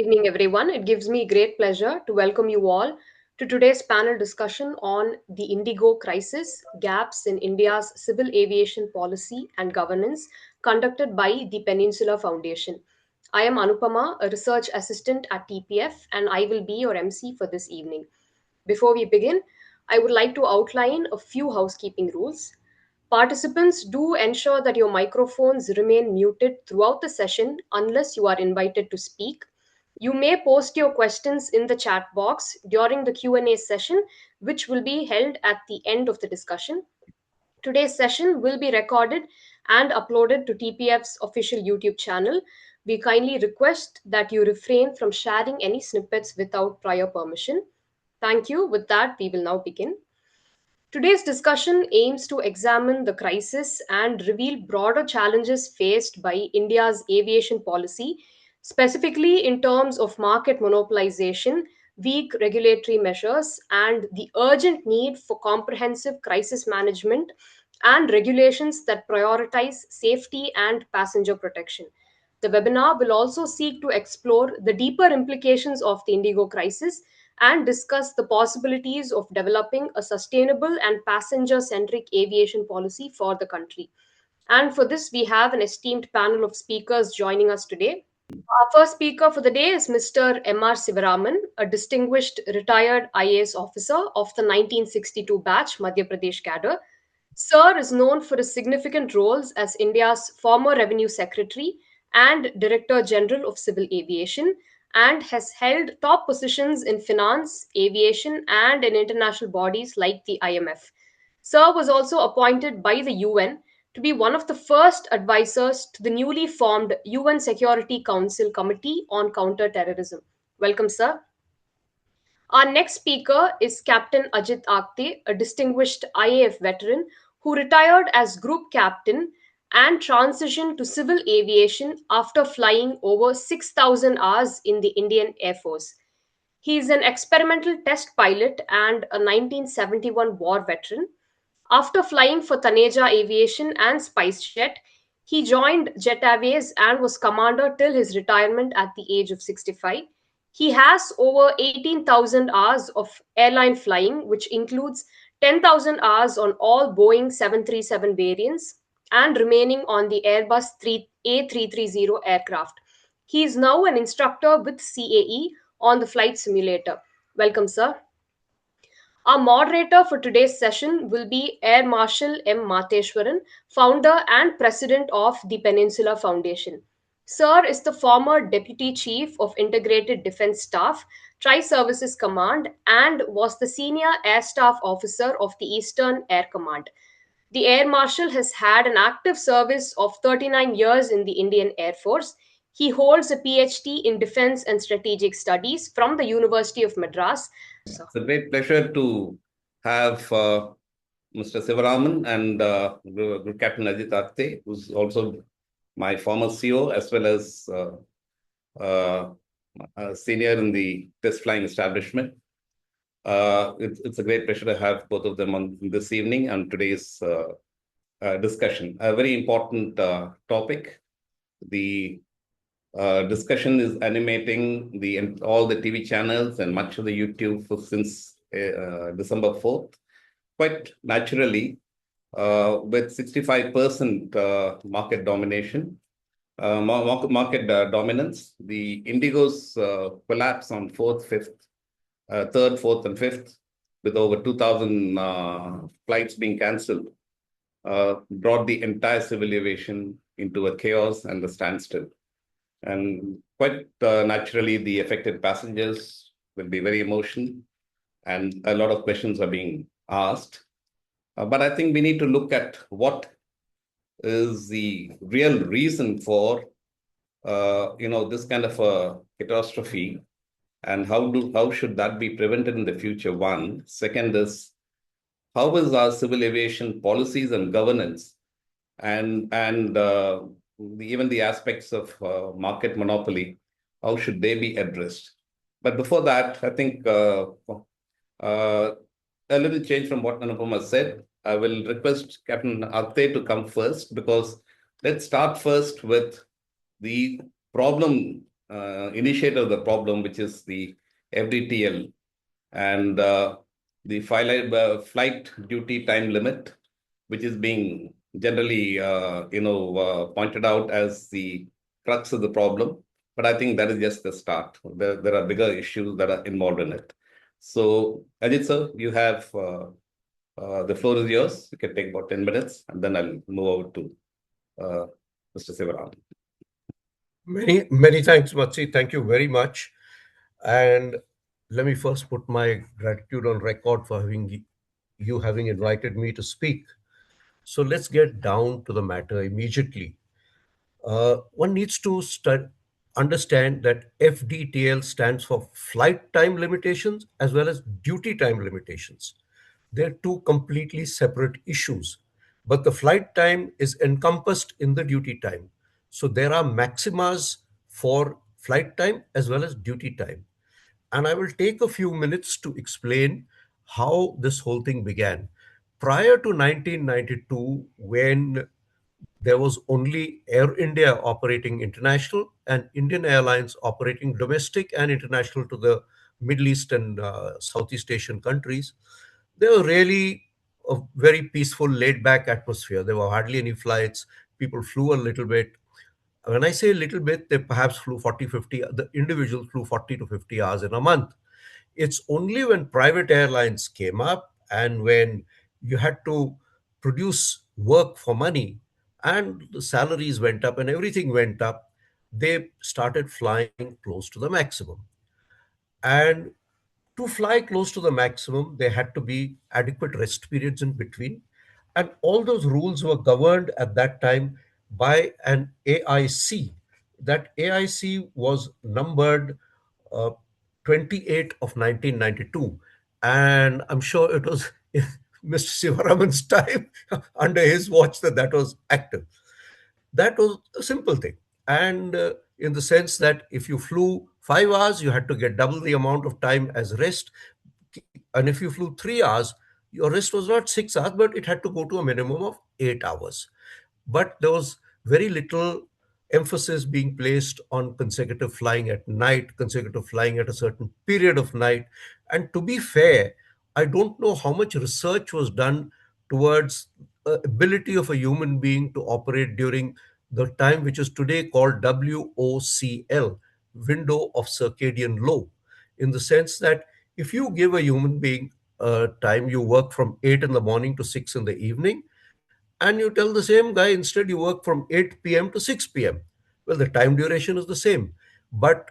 evening, everyone. It gives me great pleasure to welcome you all to today's panel discussion on the IndiGo crisis, gaps in India's civil aviation policy and governance, conducted by the Peninsula Foundation. I am Anupama, a research assistant at TPF, and I will be your MC for this evening. Before we begin, I would like to outline a few housekeeping rules. Participants, do ensure that your microphones remain muted throughout the session unless you are invited to speak. You may post your questions in the chat box during the Q&A session, which will be held at the end of the discussion. Today's session will be recorded and uploaded to TPF's official YouTube channel. We kindly request that you refrain from sharing any snippets without prior permission. Thank you. With that, we will now begin. Today's discussion aims to examine the crisis and reveal broader challenges faced by India's aviation policy, specifically in terms of market monopolization, weak regulatory measures, and the urgent need for comprehensive crisis management and regulations that prioritize safety and passenger protection. The webinar will also seek to explore the deeper implications of the Indigo crisis and discuss the possibilities of developing a sustainable and passenger centric aviation policy for the country. And for this, we have an esteemed panel of speakers joining us today. Our first speaker for the day is Mr. M.R. Sivaraman, a distinguished retired IAS officer of the 1962 batch Madhya Pradesh cadre. Sir is known for his significant roles as India's former Revenue Secretary and Director General of Civil Aviation and has held top positions in finance, aviation, and in international bodies like the IMF. Sir was also appointed by the UN to be one of the first advisors to the newly formed UN Security Council Committee on Counter-Terrorism. Welcome, sir. Our next speaker is Captain Ajit Apte, a distinguished IAF veteran who retired as Group Captain and transitioned to civil aviation after flying over 6,000 hours in the Indian Air Force. He is an experimental test pilot and a 1971 war veteran. After flying for Taneja Aviation and SpiceJet, he joined Jet Airways and was commander till his retirement at the age of 65. He has over 18,000 hours of airline flying, which includes 10,000 hours on all Boeing 737 variants and remaining on the Airbus A330 aircraft. He is now an instructor with CAE on the flight simulator. Welcome, sir. Our moderator for today's session will be Air Marshal M. Mateshwaran, founder and president of the Peninsula Foundation. Sir is the former Deputy Chief of Integrated Defense Staff, Tri Services Command, and was the Senior Air Staff Officer of the Eastern Air Command. The Air Marshal has had an active service of 39 years in the Indian Air Force. He holds a PhD in Defense and Strategic Studies from the University of Madras. It's a great pleasure to have Mr. Sivaraman and Group Captain Ajit Apte, who's also my former CEO, as well as a senior in the test flying establishment. It's a great pleasure to have both of them on this evening and today's discussion. A very important topic. The discussion is animating all the TV channels and much of the YouTube since December 4th. Quite naturally, with 65% market domination, market dominance, the Indigo's collapse on 4th, 5th, 3rd, 4th, and 5th, with over 2,000 flights being cancelled, brought the entire civil aviation into a chaos and a standstill. And quite naturally, the affected passengers will be very emotional, and a lot of questions are being asked. But I think we need to look at what is the real reason for this kind of a catastrophe, and how should that be prevented in the future? One. Second is, how is our civil aviation policies and governance and even the aspects of market monopoly, how should they be addressed? But before that, I think a little change from what Anupama said. I will request Captain Apte to come first, because let's start first with the problem initiator of the problem, which is the FDTL, and the flight duty time limit, which is being generally, pointed out as the crux of the problem. But I think that is just the start. There are bigger issues that are involved in it. So, Ajit sir, you have the floor is yours. You can take about 10 minutes, and then I'll move over to uh, Mr. Sivaram. Many thanks, Matsi. Thank you very much. And let me first put my gratitude on record for having invited me to speak. So let's get down to the matter immediately. One needs to understand that FDTL stands for flight time limitations as well as duty time limitations. They're two completely separate issues, but the flight time is encompassed in the duty time. So there are maximas for flight time as well as duty time. And I will take a few minutes to explain how this whole thing began. Prior to 1992, when there was only Air India operating international and Indian Airlines operating domestic and international to the Middle East and Southeast Asian countries. They were really a very peaceful, laid back atmosphere. There were hardly any flights. People flew a little bit. When I say a little bit, they perhaps flew 40, 50, the individuals flew 40 to 50 hours in a month. It's only when private airlines came up and when you had to produce work for money and the salaries went up and everything went up, they started flying close to the maximum. And to fly close to the maximum, there had to be adequate rest periods in between. And all those rules were governed at that time by an AIC. That AIC was numbered uh, 28 of 1992. And I'm sure it was Mr. Sivaraman's time under his watch that was active. That was a simple thing. And in the sense that if you flew 5 hours, you had to get double the amount of time as rest. And if you flew 3 hours, your rest was not 6 hours, but it had to go to a minimum of 8 hours. But there was very little emphasis being placed on consecutive flying at night, consecutive flying at a certain period of night. And to be fair, I don't know how much research was done towards ability of a human being to operate during the time which is today called WOCL, window of circadian low, in the sense that if you give a human being time, you work from 8 in the morning to 6 in the evening, and you tell the same guy instead you work from 8 p.m. to 6 p.m. Well, the time duration is the same. But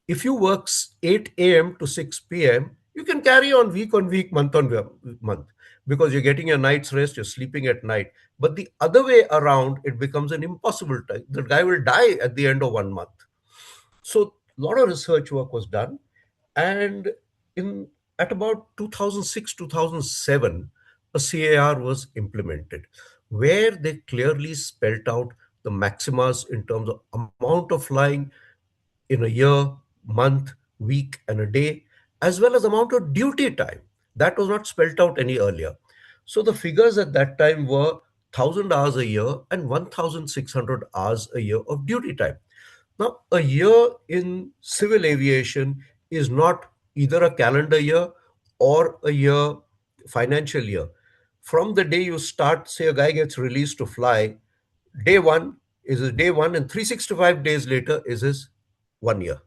if you work 8 a.m. to 6 p.m., you can carry on week, month on month, because you're getting your night's rest, you're sleeping at night. But the other way around, it becomes an impossible time. The guy will die at the end of 1 month. So a lot of research work was done, and in at about 2006 2007, a CAR was implemented, where they clearly spelt out the maximas in terms of amount of flying in a year, month, week, and a day, as well as amount of duty time. That was not spelt out any earlier. So the figures at that time were 1,000 hours a year and 1,600 hours a year of duty time. Now, a year in civil aviation is not either a calendar year or a year, financial year. From the day you start, say a guy gets released to fly, day one is his day one, and 365 days later is his 1 year.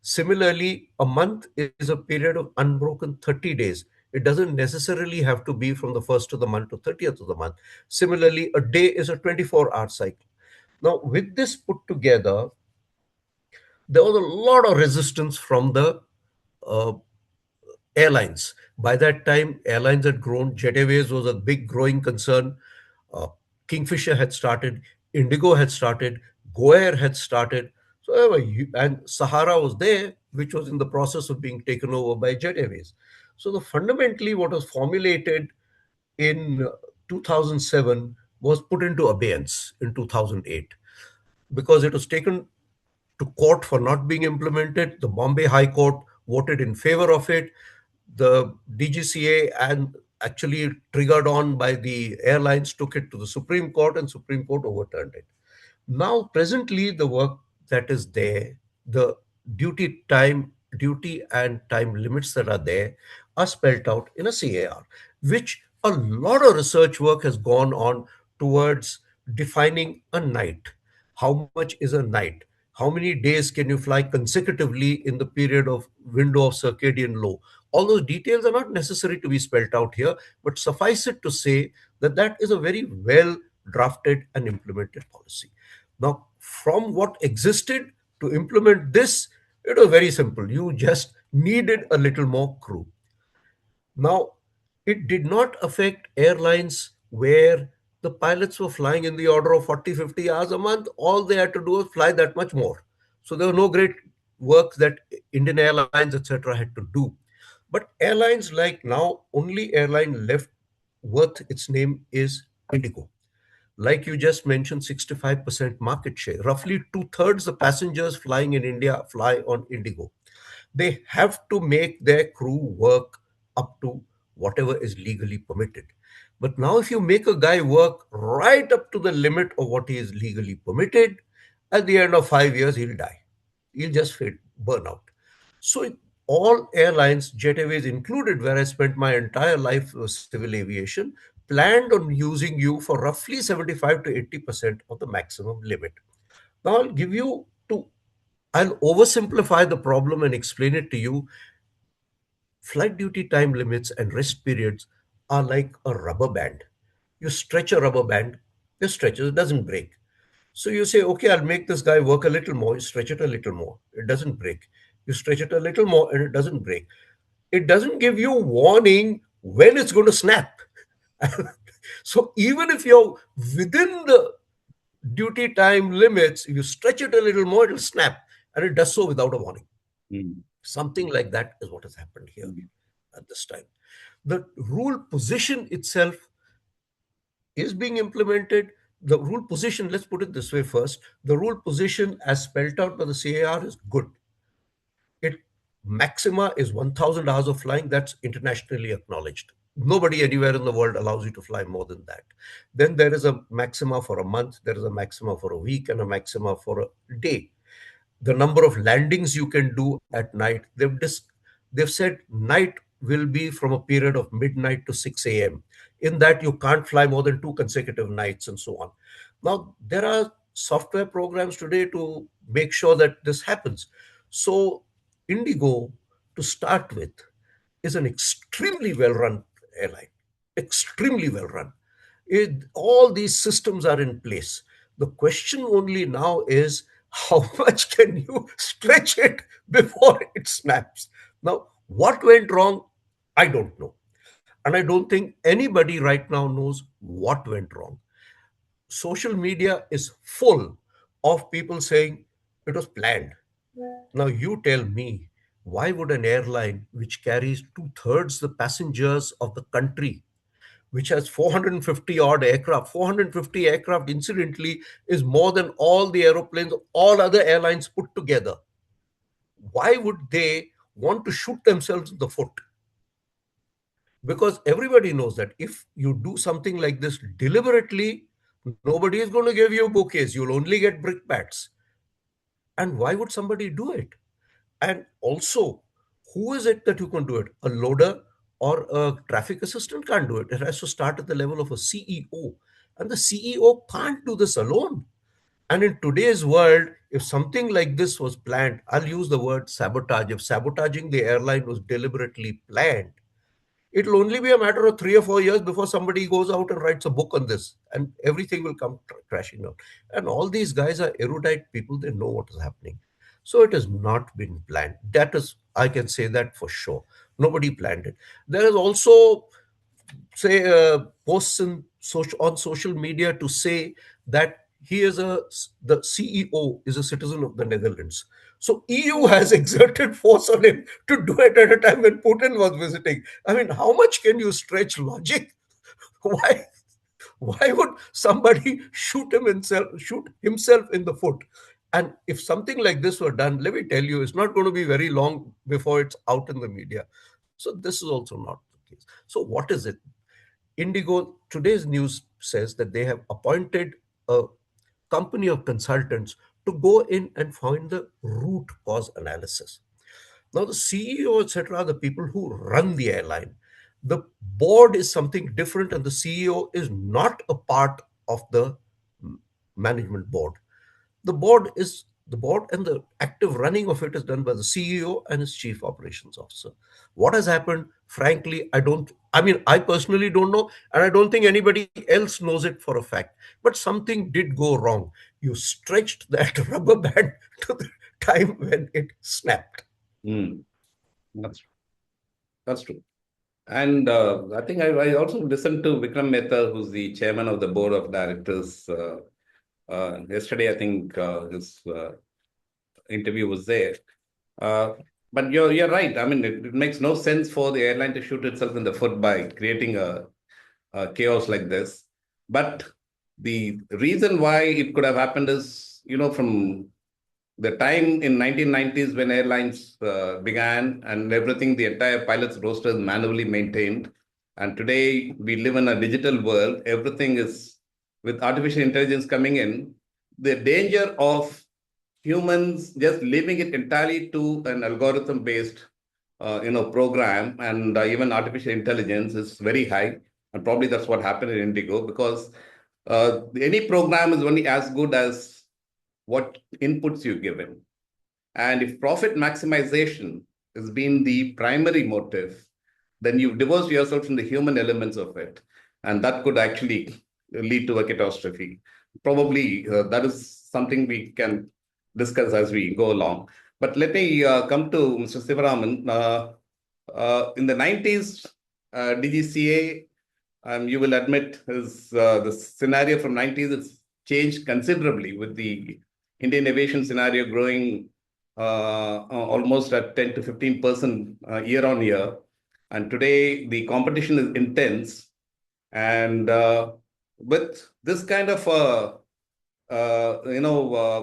Similarly, a month is a period of unbroken 30 days. It doesn't necessarily have to be from the 1st of the month to 30th of the month. Similarly, a day is a 24-hour cycle. Now, with this put together, there was a lot of resistance from the uh, airlines. By that time, airlines had grown. Jet Airways was a big growing concern. Uh, Kingfisher had started. IndiGo had started. Go Air had started. So, and Sahara was there, which was in the process of being taken over by Jet Airways. So, fundamentally, what was formulated in 2007 was put into abeyance in 2008 because it was taken to court for not being implemented. The Bombay High Court voted in favor of it. The DGCA, and actually triggered on by the airlines, took it to the Supreme Court, and Supreme Court overturned it. Now, presently, the work that is there, the duty and time limits that are there are spelled out in a CAR, which a lot of research work has gone on towards defining a night. How much is a night? How many days can you fly consecutively in the period of window of circadian low? All those details are not necessary to be spelled out here, but suffice it to say that that is a very well drafted and implemented policy. Now, from what existed to implement this, it was very simple. You just needed a little more crew. Now, it did not affect airlines where the pilots were flying in the order of 40, 50 hours a month. All they had to do was fly that much more. So there were no great work that Indian Airlines, etc., had to do. But airlines like now, only airline left worth its name is IndiGo. Like you just mentioned, 65% market share. Roughly two-thirds the passengers flying in India fly on IndiGo. They have to make their crew work up to whatever is legally permitted. But now, if you make a guy work right up to the limit of what he is legally permitted, at the end of 5 years, he'll die. He'll just fade, burn out. So, all airlines, Jet Airways included, where I spent my entire life with civil aviation, planned on using you for roughly 75 to 80% of the maximum limit. Now, I'll oversimplify the problem and explain it to you. Flight duty time limits and rest periods are like a rubber band. You stretch a rubber band, it stretches, it doesn't break. So you say, okay, I'll make this guy work a little more. You stretch it a little more, it doesn't break. You stretch it a little more and it doesn't break. It doesn't give you warning when it's going to snap. So even if you're within the duty time limits, if you stretch it a little more, it'll snap. And it does so without a warning. Mm. Something like that is what has happened here Mm. at this time. The rule position itself is being implemented. The rule position, let's put it this way first. The rule position, as spelled out by the CAR, is good. It maxima is 1,000 hours of flying. That's internationally acknowledged. Nobody anywhere in the world allows you to fly more than that. Then there is a maxima for a month, there is a maxima for a week, and a maxima for a day. The number of landings you can do at night, they've said night will be from a period of midnight to 6 a.m. In that, you can't fly more than two consecutive nights and so on. Now, there are software programs today to make sure that this happens. So, Indigo, to start with, is an extremely well run airline, extremely well run. All these systems are in place. The question only now is how much can you stretch it before it snaps? Now, what went wrong? I don't know. And I don't think anybody right now knows what went wrong. Social media is full of people saying it was planned. Now, you tell me, why would an airline which carries two-thirds the passengers of the country, which has 450 odd aircraft, 450 aircraft, incidentally, is more than all the aeroplanes of all other airlines put together, why would they want to shoot themselves in the foot? Because everybody knows that if you do something like this deliberately, nobody is going to give you bouquets. You'll only get brickbats. And why would somebody do it? And also, who is it that you can do it? A loader or a traffic assistant can't do it. It has to start at the level of a CEO. And the CEO can't do this alone. And in today's world, if something like this was planned, I'll use the word sabotage. If sabotaging the airline was deliberately planned, it'll only be a matter of 3 or 4 years before somebody goes out and writes a book on this, and everything will come crashing down. And all these guys are erudite people, they know what is happening. So it has not been planned. That is, I can say that for sure. Nobody planned it. There is also, say, posts on social media to say that the CEO is a citizen of the Netherlands. So EU has exerted force on him to do it at a time when Putin was visiting. I mean, how much can you stretch logic? Why? Why would somebody shoot himself in the foot? And if something like this were done, let me tell you, it's not going to be very long before it's out in the media. So this is also not the case. So what is it? Indigo, today's news says that they have appointed a company of consultants to go in and find the root cause analysis. Now, the CEO, etc., are the people who run the airline. The board is something different, and the CEO is not a part of the management board. The board is the board, and the active running of it is done by the CEO and his chief operations officer. What has happened, frankly, I personally don't know, and I don't think anybody else knows it for a fact. But something did go wrong. You stretched that rubber band to the time when it snapped. Mm, that's that's true. And I think I also listened to Vikram Mehta, who's the chairman of the board of directors. Yesterday, I think his interview was there. Uh, but you're right. I mean, it makes no sense for the airline to shoot itself in the foot by creating a chaos like this. But the reason why it could have happened is, from the time in 1990s when airlines began and everything, the entire pilots roster is manually maintained. And today we live in a digital world. Everything is with artificial intelligence coming in. The danger of humans just leaving it entirely to an algorithm based program and even artificial intelligence is very high, and probably that's what happened in Indigo, because any program is only as good as what inputs you give in. And if profit maximization has been the primary motive, then you've divorced yourself from the human elements of it. And that could actually lead to a catastrophe. Probably that is something we can discuss as we go along. But let me come to Mr. Sivaraman. In the 90s, DGCA, you will admit, is the scenario from 90s, it's changed considerably with the Indian aviation scenario growing almost at 10 to 15% year on year. And today the competition is intense. And with this kind of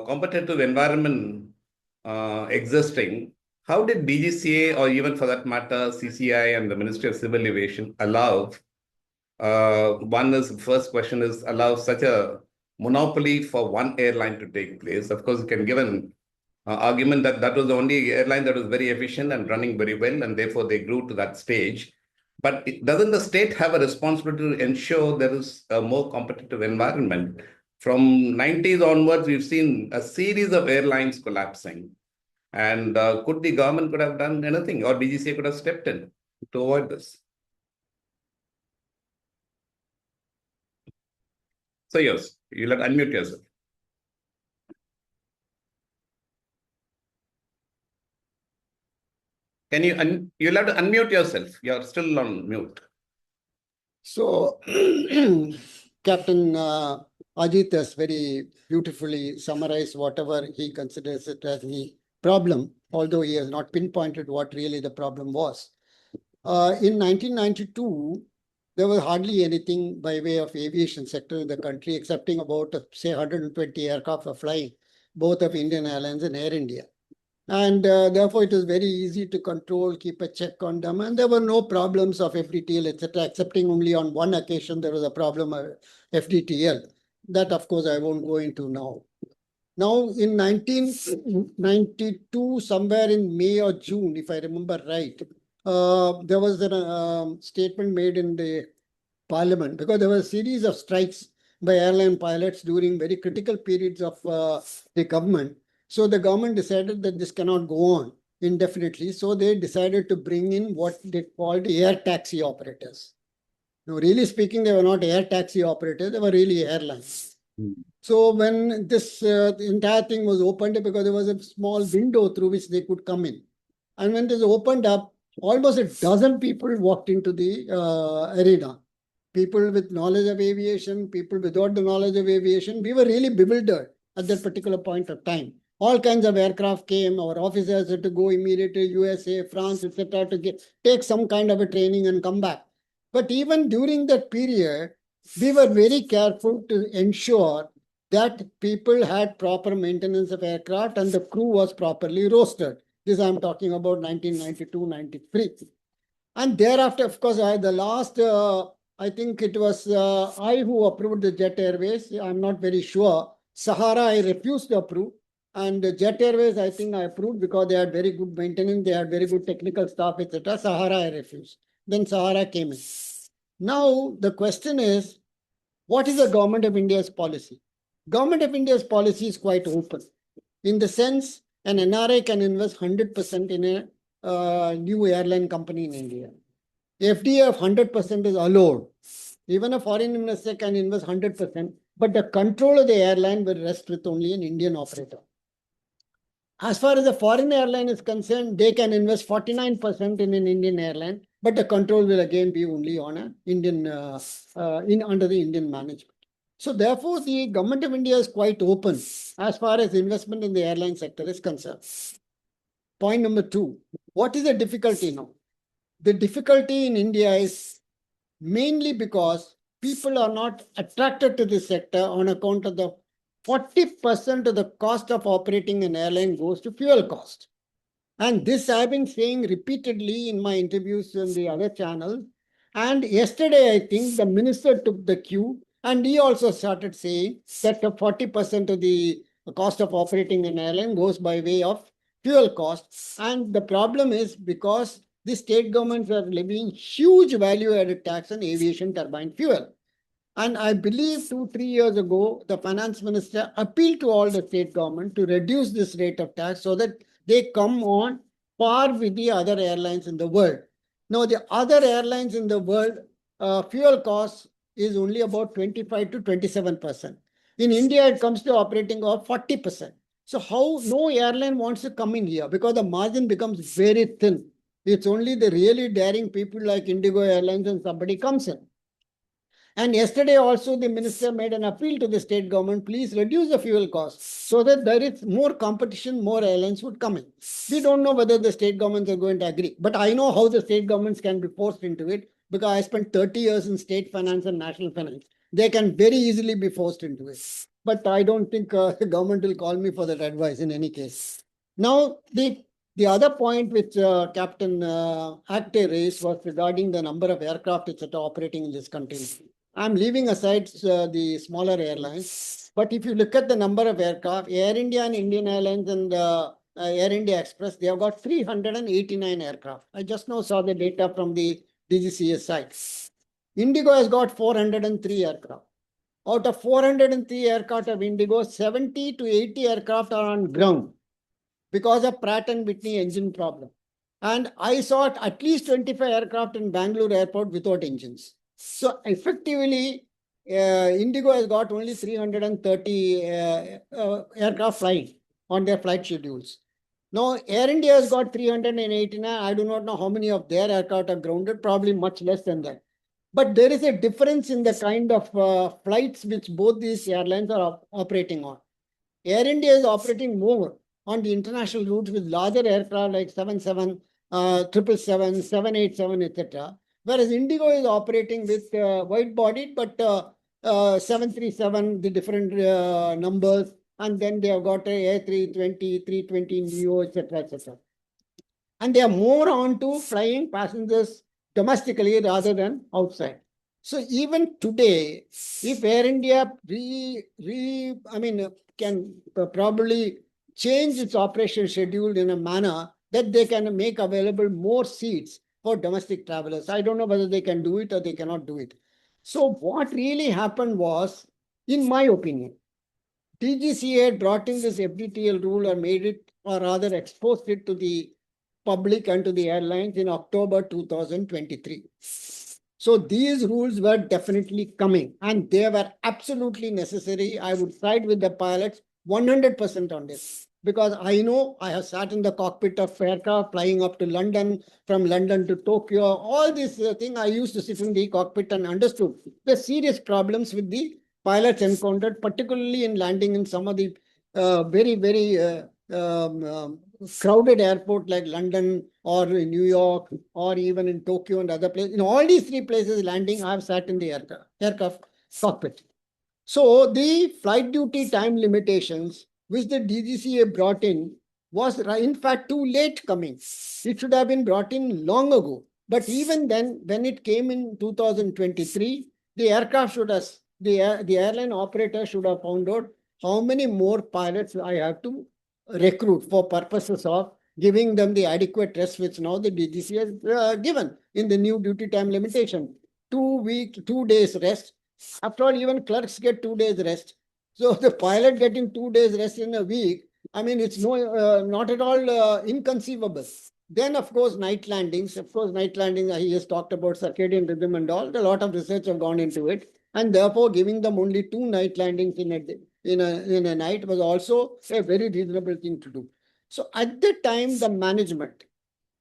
competitive environment existing, how did DGCA, or even for that matter, CCI and the Ministry of Civil Aviation allow, first question is, allow such a monopoly for one airline to take place? Of course, you can give an argument that that was the only airline that was very efficient and running very well, and therefore they grew to that stage. But doesn't the state have a responsibility to ensure there is a more competitive environment? From 90s onwards, we've seen a series of airlines collapsing. And could the government could have done anything, or DGCA could have stepped in to avoid this? So yes, you'll have to unmute yourself. You'll have to unmute yourself. You're still on mute. So, Captain Ajit has very beautifully summarized whatever he considers it as the problem, although he has not pinpointed what really the problem was. In 1992, there was hardly anything by way of aviation sector in the country, excepting about, say, 120 aircraft are flying, both of Indian Airlines and Air India. And therefore, it is very easy to control, keep a check on them. And there were no problems of FDTL, etc., excepting only on one occasion there was a problem of FDTL. That, of course, I won't go into now. Now, in 1992, somewhere in May or June, if I remember right, there was a statement made in the parliament, because there were a series of strikes by airline pilots during very critical periods of the government. So the government decided that this cannot go on indefinitely. So they decided to bring in what they called air taxi operators. Now, really speaking, they were not air taxi operators, they were really airlines. So when this entire thing was opened, because there was a small window through which they could come in. And when this opened up, almost a dozen people walked into the arena. People with knowledge of aviation, people without the knowledge of aviation. We were really bewildered at that particular point of time. All kinds of aircraft came. Our officers had to go immediately to USA, France, etc., to take some kind of a training and come back. But even during that period, we were very careful to ensure that people had proper maintenance of aircraft and the crew was properly rostered. This I'm talking about 1992-93. And thereafter, of course, the last, I think it was I who approved the Jet Airways. I'm not very sure. Sahara, I refused to approve. And Jet Airways, I think I approved because they had very good maintenance, they had very good technical staff, etc. Sahara, I refused. Then Sahara came in. Now, the question is, what is the Government of India's policy? Government of India's policy is quite open. In the sense, an NRI can invest 100% in a new airline company in India. FDI of 100% is allowed. Even a foreign investor can invest 100%, but the control of the airline will rest with only an Indian operator. As far as a foreign airline is concerned, they can invest 49% in an Indian airline, but the control will again be only on an Indian, under the Indian management. So therefore, the Government of India is quite open as far as investment in the airline sector is concerned. Point number 2, what is the difficulty now? The difficulty in India is mainly because people are not attracted to this sector on account of the 40% of the cost of operating an airline goes to fuel cost. And this I've been saying repeatedly in my interviews on the other channels. And yesterday, I think the minister took the cue and he also started saying that the 40% of the cost of operating an airline goes by way of fuel costs. And the problem is because the state governments are levying huge value-added tax on aviation turbine fuel. And I believe 2-3 years ago, the finance minister appealed to all the state government to reduce this rate of tax so that they come on par with the other airlines in the world. Now, the other airlines in the world, fuel costs is only about 25 to 27%. In India, it comes to operating of 40%. So how no airline wants to come in here because the margin becomes very thin. It's only the really daring people like IndiGo Airlines and somebody comes in. And yesterday also the minister made an appeal to the state government, please reduce the fuel costs so that there is more competition, more airlines would come in. We don't know whether the state governments are going to agree, but I know how the state governments can be forced into it because I spent 30 years in state finance and national finance. They can very easily be forced into it. But I don't think the government will call me for that advice in any case. Now, the other point which Captain Acte raised was regarding the number of aircraft etc. operating in this country. I'm leaving aside the smaller airlines, but if you look at the number of aircraft, Air India and Indian Airlines and Air India Express, they have got 389 aircraft. I just now saw the data from the DGCA site. IndiGo has got 403 aircraft. Out of 403 aircraft of IndiGo, 70 to 80 aircraft are on ground because of Pratt and Whitney engine problem. And I saw at least 25 aircraft in Bangalore airport without engines. So effectively, IndiGo has got only 330 aircraft flying on their flight schedules. Now, Air India has got 389. I do not know how many of their aircraft are grounded, probably much less than that. But there is a difference in the kind of flights which both these airlines are operating on. Air India is operating more on the international routes with larger aircraft like 77, 777, 787, etc. Whereas IndiGo is operating with wide-bodied, but 737, the different numbers, and then they have got a A320, 320 Neo, etc., etc. And they are more on to flying passengers domestically rather than outside. So even today, if Air India can probably change its operation schedule in a manner that they can make available more seats for domestic travelers. I don't know whether they can do it or they cannot do it. So what really happened was, in my opinion, DGCA brought in this FDTL rule or made it, or rather exposed it to the public and to the airlines in October 2023. So these rules were definitely coming and they were absolutely necessary. I would side with the pilots 100% on this. Because I know I have sat in the cockpit of aircraft flying up to London, from London to Tokyo, all this thing. I used to sit in the cockpit and understood the serious problems with the pilots encountered, particularly in landing in some of the very, very crowded airport like London or in New York or even in Tokyo and other places. In all these three places landing, I have sat in the aircraft cockpit. So the flight duty time limitations which the DGCA brought in was in fact too late coming. It should have been brought in long ago. But even then, when it came in 2023, the aircraft should have, the airline operator should have found out how many more pilots I have to recruit for purposes of giving them the adequate rest which now the DGC has given in the new duty time limitation. 2 days rest. After all, even clerks get 2 days rest. So the pilot getting 2 days rest in a week, I mean, it's not at all inconceivable. Then, of course, night landings. Of course, night landings, he has talked about circadian rhythm and all. A lot of research have gone into it. And therefore, giving them only 2 night landings in a night was also a very reasonable thing to do. So at the time, the management,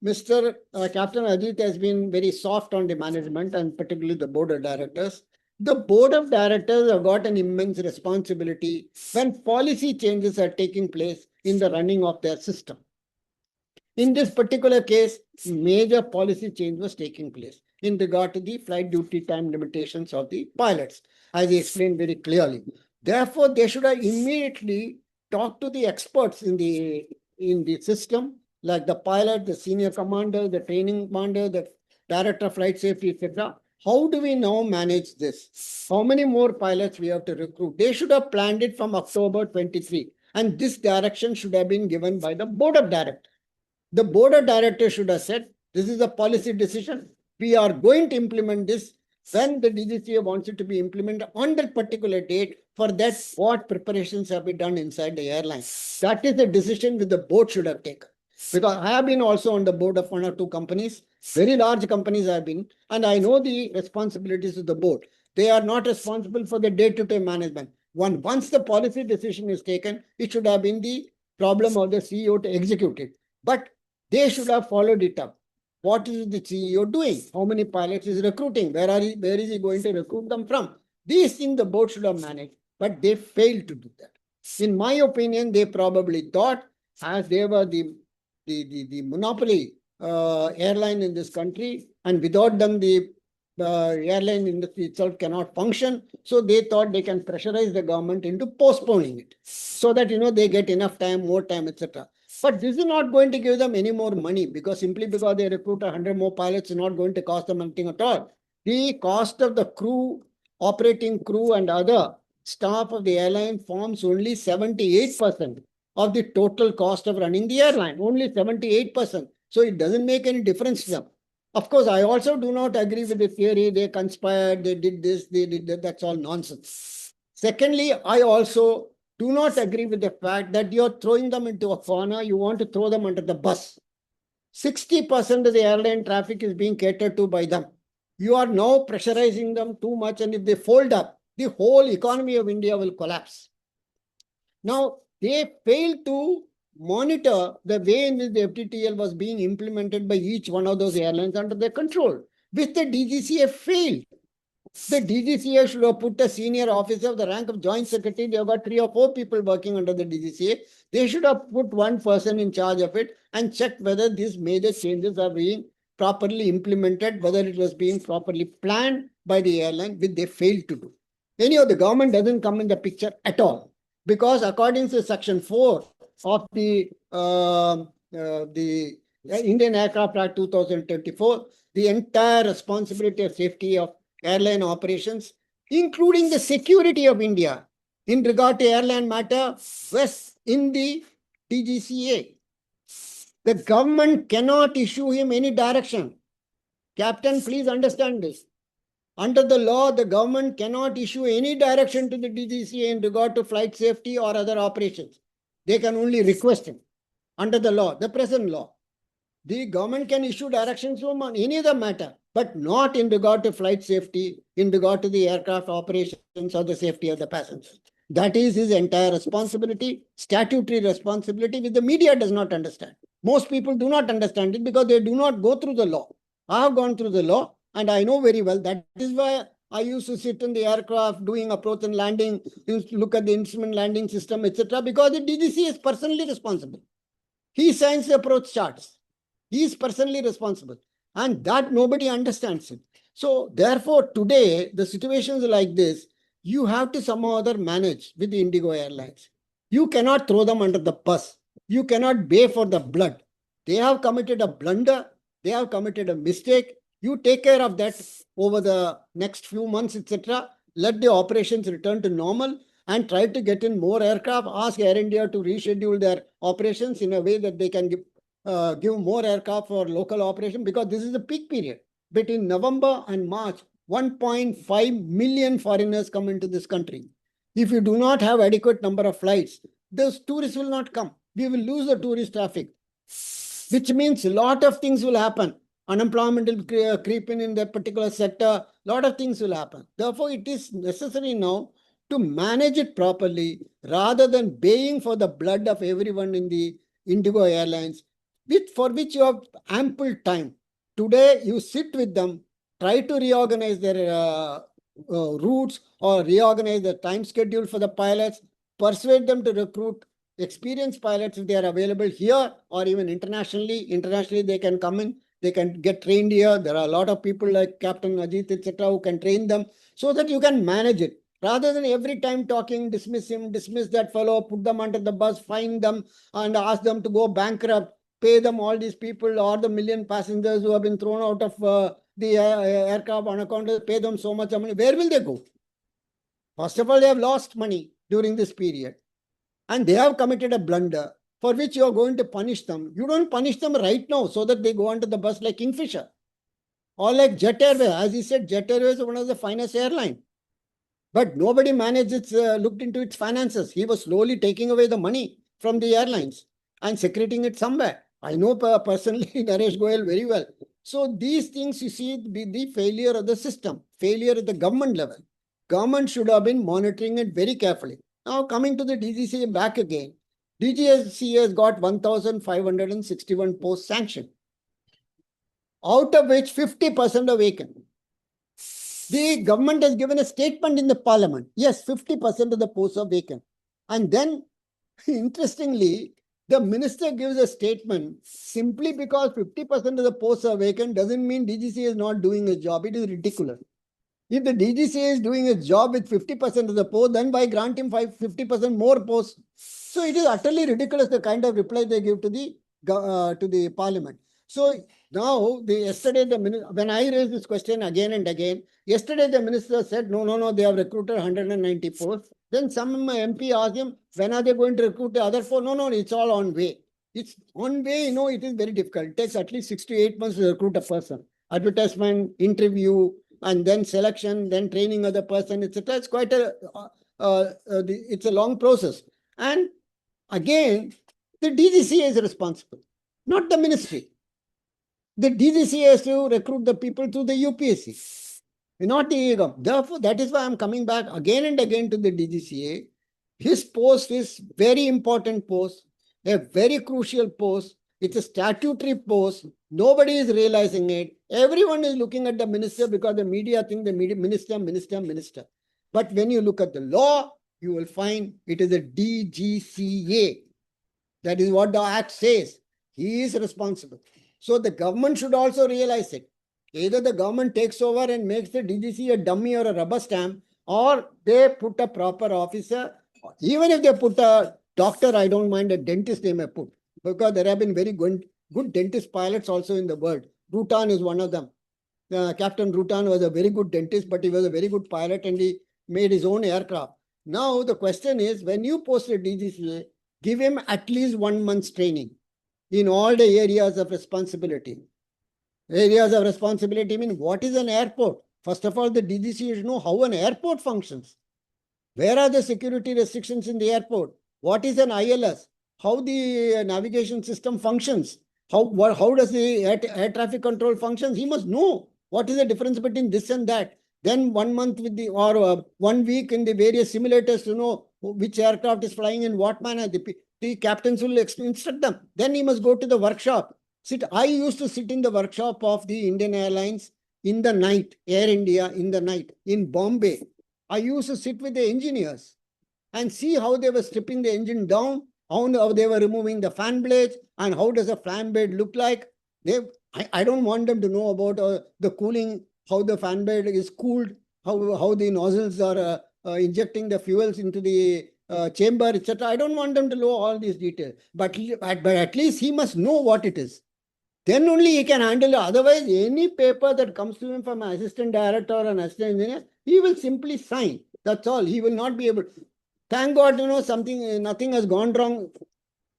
Mr. Captain Ajit has been very soft on the management and particularly the board of directors. The board of directors have got an immense responsibility when policy changes are taking place in the running of their system. In this particular case, major policy change was taking place in regard to the flight duty time limitations of the pilots, as he explained very clearly. Therefore, they should have immediately talked to the experts in the system, like the pilot, the senior commander, the training commander, the director of flight safety, etc. How do we now manage this? How many more pilots we have to recruit? They should have planned it from October 23. And this direction should have been given by the board of directors. The board of directors should have said, this is a policy decision. We are going to implement this when the DGCA wants it to be implemented on that particular date. For that, what preparations have been done inside the airline? That is the decision that the board should have taken. Because I have been also on the board of 1 or 2 companies, very large companies I have been, and I know the responsibilities of the board. They are not responsible for the day-to-day management. Once the policy decision is taken, it should have been the problem of the CEO to execute it. But they should have followed it up. What is the CEO doing? How many pilots is recruiting? Where is he going to recruit them from? These things the board should have managed, but they failed to do that. In my opinion, they probably thought, as they were the monopoly airline in this country, and without them the airline industry itself cannot function. So they thought they can pressurize the government into postponing it, so that they get enough time, more time, etc. But this is not going to give them any more money, because simply because they recruit 100 more pilots is not going to cost them anything at all. The cost of the crew, operating crew and other staff of the airline forms only 78% of the total cost of running the airline, only 78%. So it doesn't make any difference to them. Of course, I also do not agree with the theory they conspired, they did this, they did that. That's all nonsense. Secondly, I also do not agree with the fact that you're throwing them into a corner, you want to throw them under the bus. 60% of the airline traffic is being catered to by them. You are now pressurizing them too much, and if they fold up, the whole economy of India will collapse. Now, they failed to monitor the way in which the FDTL was being implemented by each one of those airlines under their control, which the DGCA failed. The DGCA should have put a senior officer of the rank of joint secretary. They have got 3 or 4 people working under the DGCA. They should have put one person in charge of it and checked whether these major changes are being properly implemented, whether it was being properly planned by the airline, which they failed to do. Anyhow, the government doesn't come in the picture at all, because according to Section 4 of the Indian Aircraft Act 2024, the entire responsibility of safety of airline operations, including the security of India in regard to airline matter, was in the DGCA. The government cannot issue him any direction. Captain, please understand this. Under the law, the government cannot issue any direction to the DGCA in regard to flight safety or other operations. They can only request him under the law, the present law. The government can issue directions on any other matter, but not in regard to flight safety, in regard to the aircraft operations or the safety of the passengers. That is his entire responsibility, statutory responsibility, which the media does not understand. Most people do not understand it because they do not go through the law. I have gone through the law and I know very well. That is why I used to sit in the aircraft doing approach and landing, used to look at the instrument landing system, etc. because the DGC is personally responsible. He signs the approach charts. He is personally responsible, and that nobody understands it. So therefore, today, the situations like this, you have to somehow or other manage with the IndiGo Airlines. You cannot throw them under the bus. You cannot pay for the blood. They have committed a blunder. They have committed a mistake. You take care of that over the next few months, etc. Let the operations return to normal. and try to get in more aircraft, ask Air India to reschedule their operations in a way that they can give more aircraft for local operation, because this is the peak period. Between November and March, 1.5 million foreigners come into this country. If you do not have adequate number of flights, those tourists will not come. We will lose the tourist traffic, which means a lot of things will happen. Unemployment will creep in that particular sector. A lot of things will happen. Therefore, it is necessary now to manage it properly rather than baying for the blood of everyone in the IndiGo Airlines, for which you have ample time. Today, you sit with them, try to reorganize their routes or reorganize the time schedule for the pilots, persuade them to recruit experienced pilots if they are available here or even internationally. Internationally, they can come in, they can get trained here. There are a lot of people like Captain Ajit, etc., who can train them so that you can manage it. Rather than every time talking, dismiss him, dismiss that fellow, put them under the bus, fine them, and ask them to go bankrupt, pay them all these people or the million passengers who have been thrown out of the aircraft on account of, pay them so much money. Where will they go? First of all, they have lost money during this period. And they have committed a blunder for which you are going to punish them. You don't punish them right now so that they go onto the bus like Kingfisher. Or like Jet Airways. As he said, Jet Airways is one of the finest airlines. But nobody looked into its finances. He was slowly taking away the money from the airlines and secreting it somewhere. I know personally Naresh Goyal very well. So these things, you see, the failure of the system, failure at the government level. Government should have been monitoring it very carefully. Now coming to the DGCA back again, DGCA has got 1,561 posts sanctioned, out of which 50% are vacant. The government has given a statement in the parliament. Yes, 50% of the posts are vacant. And then, interestingly, the minister gives a statement simply because 50% of the posts are vacant doesn't mean DGCA is not doing its job. It is ridiculous. If the DGCA is doing its job with 50% of the post, then why grant him 50% more posts? So it is utterly ridiculous the kind of reply they give to the parliament. So now, when I raised this question again and again, yesterday the minister said, no, they have recruited 190 posts. Then some MP asked him, when are they going to recruit the other 4? No, it's all on way. It's on way, it is very difficult. It takes at least 6 to 8 months to recruit a person. Advertisement, interview, and then selection, then training of the person, etc. It's quite it's a long process. And again, the DGCA is responsible, not the ministry. The DGCA has to recruit the people through the UPSC, not the IndiGo. Therefore, that is why I'm coming back again and again to the DGCA. His post is very important post, a very crucial post. It's a statutory post. Nobody is realizing it. Everyone is looking at the minister because the media think the minister. But when you look at the law, you will find it is a DGCA. That is what the Act says. He is responsible. So the government should also realize it. Either the government takes over and makes the DGCA a dummy or a rubber stamp, or they put a proper officer. Even if they put a doctor, I don't mind, a dentist they may put. Because there have been very good dentist pilots also in the world. Rutan is one of them. Captain Rutan was a very good dentist, but he was a very good pilot and he made his own aircraft. Now the question is, when you post a DGCA, give him at least 1 month's training in all the areas of responsibility. Areas of responsibility mean what is an airport? First of all, the DGCA should know how an airport functions. Where are the security restrictions in the airport? What is an ILS? How the navigation system functions? How does the air traffic control functions? He must know what is the difference between this and that. Then 1 month or 1 week in the various simulators to know which aircraft is flying in what manner. The captains will instruct them. Then he must go to the workshop. I used to sit in the workshop of the Indian Airlines in the night, Air India in the night, in Bombay. I used to sit with the engineers and see how they were stripping the engine down, how they were removing the fan blades, and how does a fan blade look like. I don't want them to know about the cooling, how the fan blade is cooled, how the nozzles are injecting the fuels into the chamber, etc. I don't want them to know all these details. But at least he must know what it is. Then only he can handle it. Otherwise, any paper that comes to him from an assistant director or an assistant engineer, he will simply sign. That's all. He will not be able to. Thank God, nothing has gone wrong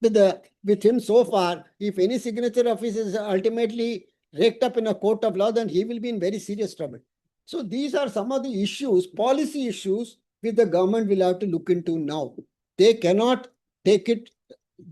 with him so far. If any signature of his is ultimately raked up in a court of law, then he will be in very serious trouble. So these are some of the issues, policy issues, which the government will have to look into now. They cannot take it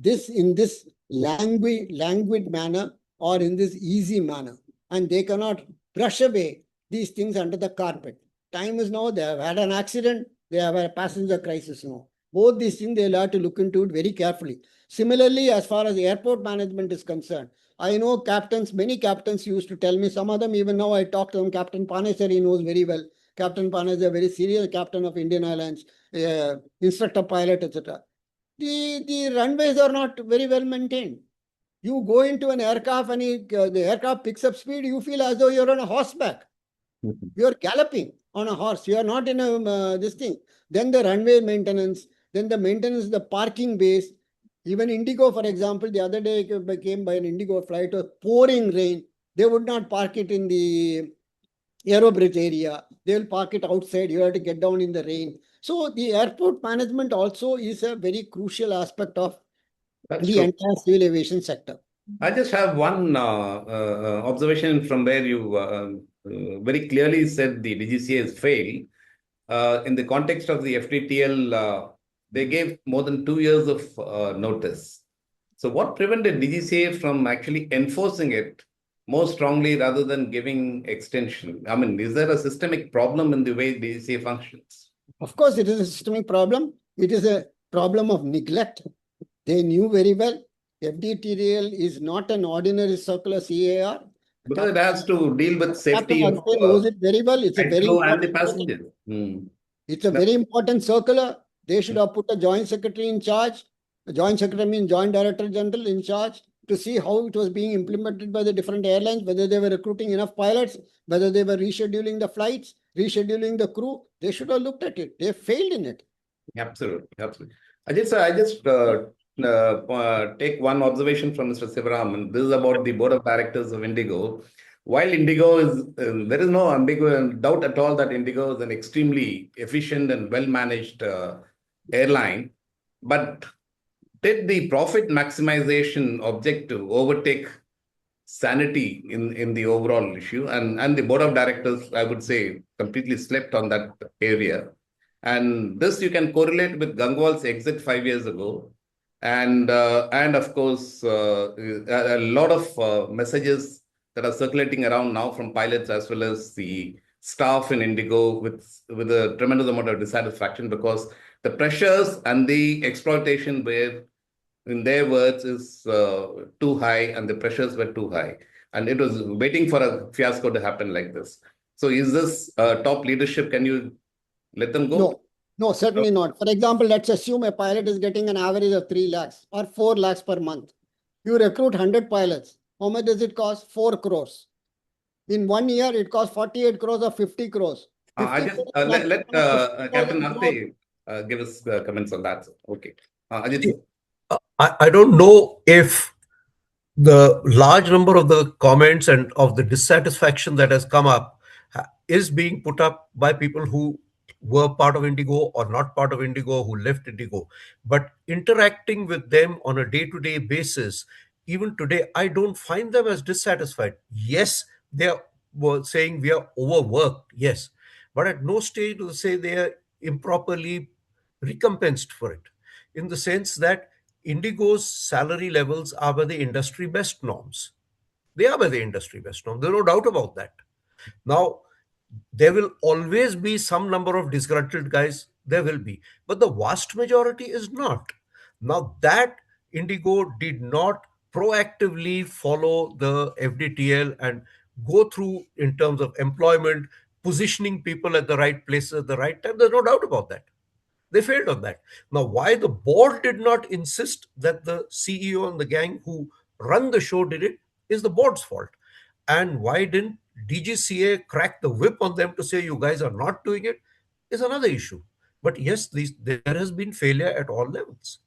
in this languid manner or in this easy manner, and they cannot brush away these things under the carpet. Time is now. They have had an accident. They have a passenger crisis now. Both these things they'll have to look into it very carefully. Similarly, as far as airport management is concerned, I know many captains used to tell me, some of them even now I talk to them. Captain Panesar, he knows very well. Captain Panesar is a very serious captain of Indian Airlines, instructor pilot, etc. The runways are not very well maintained. You go into an aircraft and the aircraft picks up speed, you feel as though you're on a horseback. You're galloping on a horse. You are not in this thing. Then the runway maintenance, then the maintenance, the parking base. Even IndiGo, for example, the other day came by an IndiGo flight, was pouring rain. They would not park it in the aerobridge area. They will park it outside. You have to get down in the rain. So the airport management also is a very crucial aspect of That's the true. entire civil aviation sector. I just have one observation from where you very clearly said the DGCA has failed. In the context of the FDTL, they gave more than 2 years of notice. So what prevented DGCA from actually enforcing it more strongly rather than giving extension? I mean, is there a systemic problem in the way DGCA functions? Of course, it is a systemic problem. It is a problem of neglect. They knew very well FDTL is not an ordinary circular CAR. Because it has to deal with Captain safety of Ajay knows it very well. It's a flight very crew and the important passengers. It's a very important circular. They should have put a joint secretary in charge. A joint secretary means joint director general in charge to see how it was being implemented by the different airlines, whether they were recruiting enough pilots, whether they were rescheduling the flights, rescheduling the crew. They should have looked at it. They failed in it. Absolutely, absolutely. I just take one observation from Mr. Sivaraman. This is about the board of directors of IndiGo. While IndiGo is, there is no doubt at all that IndiGo is an extremely efficient and well-managed airline, but did the profit maximization objective overtake sanity in the overall issue? And the board of directors, I would say, completely slept on that area. And this you can correlate with Gangwal's exit 5 years ago. And of course, a lot of messages that are circulating around now from pilots as well as the staff in IndiGo with a tremendous amount of dissatisfaction because the pressures and the exploitation were, in their words, is too high and the pressures were too high. And it was waiting for a fiasco to happen like this. So is this top leadership? Can you let them go? No, certainly not. For example, let's assume a pilot is getting an average of 3 lakhs or 4 lakhs per month. You recruit 100 pilots. How much does it cost? 4 crores. In 1 year, it costs 48 crores or 50 crores. I just let Captain Arte give us comments on that. Okay. Ajit, sir. I don't know if the large number of the comments and of the dissatisfaction that has come up is being put up by people who were part of IndiGo or not part of IndiGo, who left IndiGo. But interacting with them on a day-to-day basis, even today, I don't find them as dissatisfied. Yes, they were saying we are overworked, yes. But at no stage do they say they are improperly recompensed for it, in the sense that IndiGo's salary levels are by the industry best norms. They are by the industry best norms. There's no doubt about that. Now, there will always be some number of disgruntled guys. There will be. But the vast majority is not. Now, that IndiGo did not proactively follow the FDTL and go through in terms of employment, positioning people at the right places at the right time. There's no doubt about that. They failed on that. Now, why the board did not insist that the CEO and the gang who run the show did it is the board's fault. And why didn't DGCA crack the whip on them to say you guys are not doing it is another issue. But yes, there has been failure at all levels.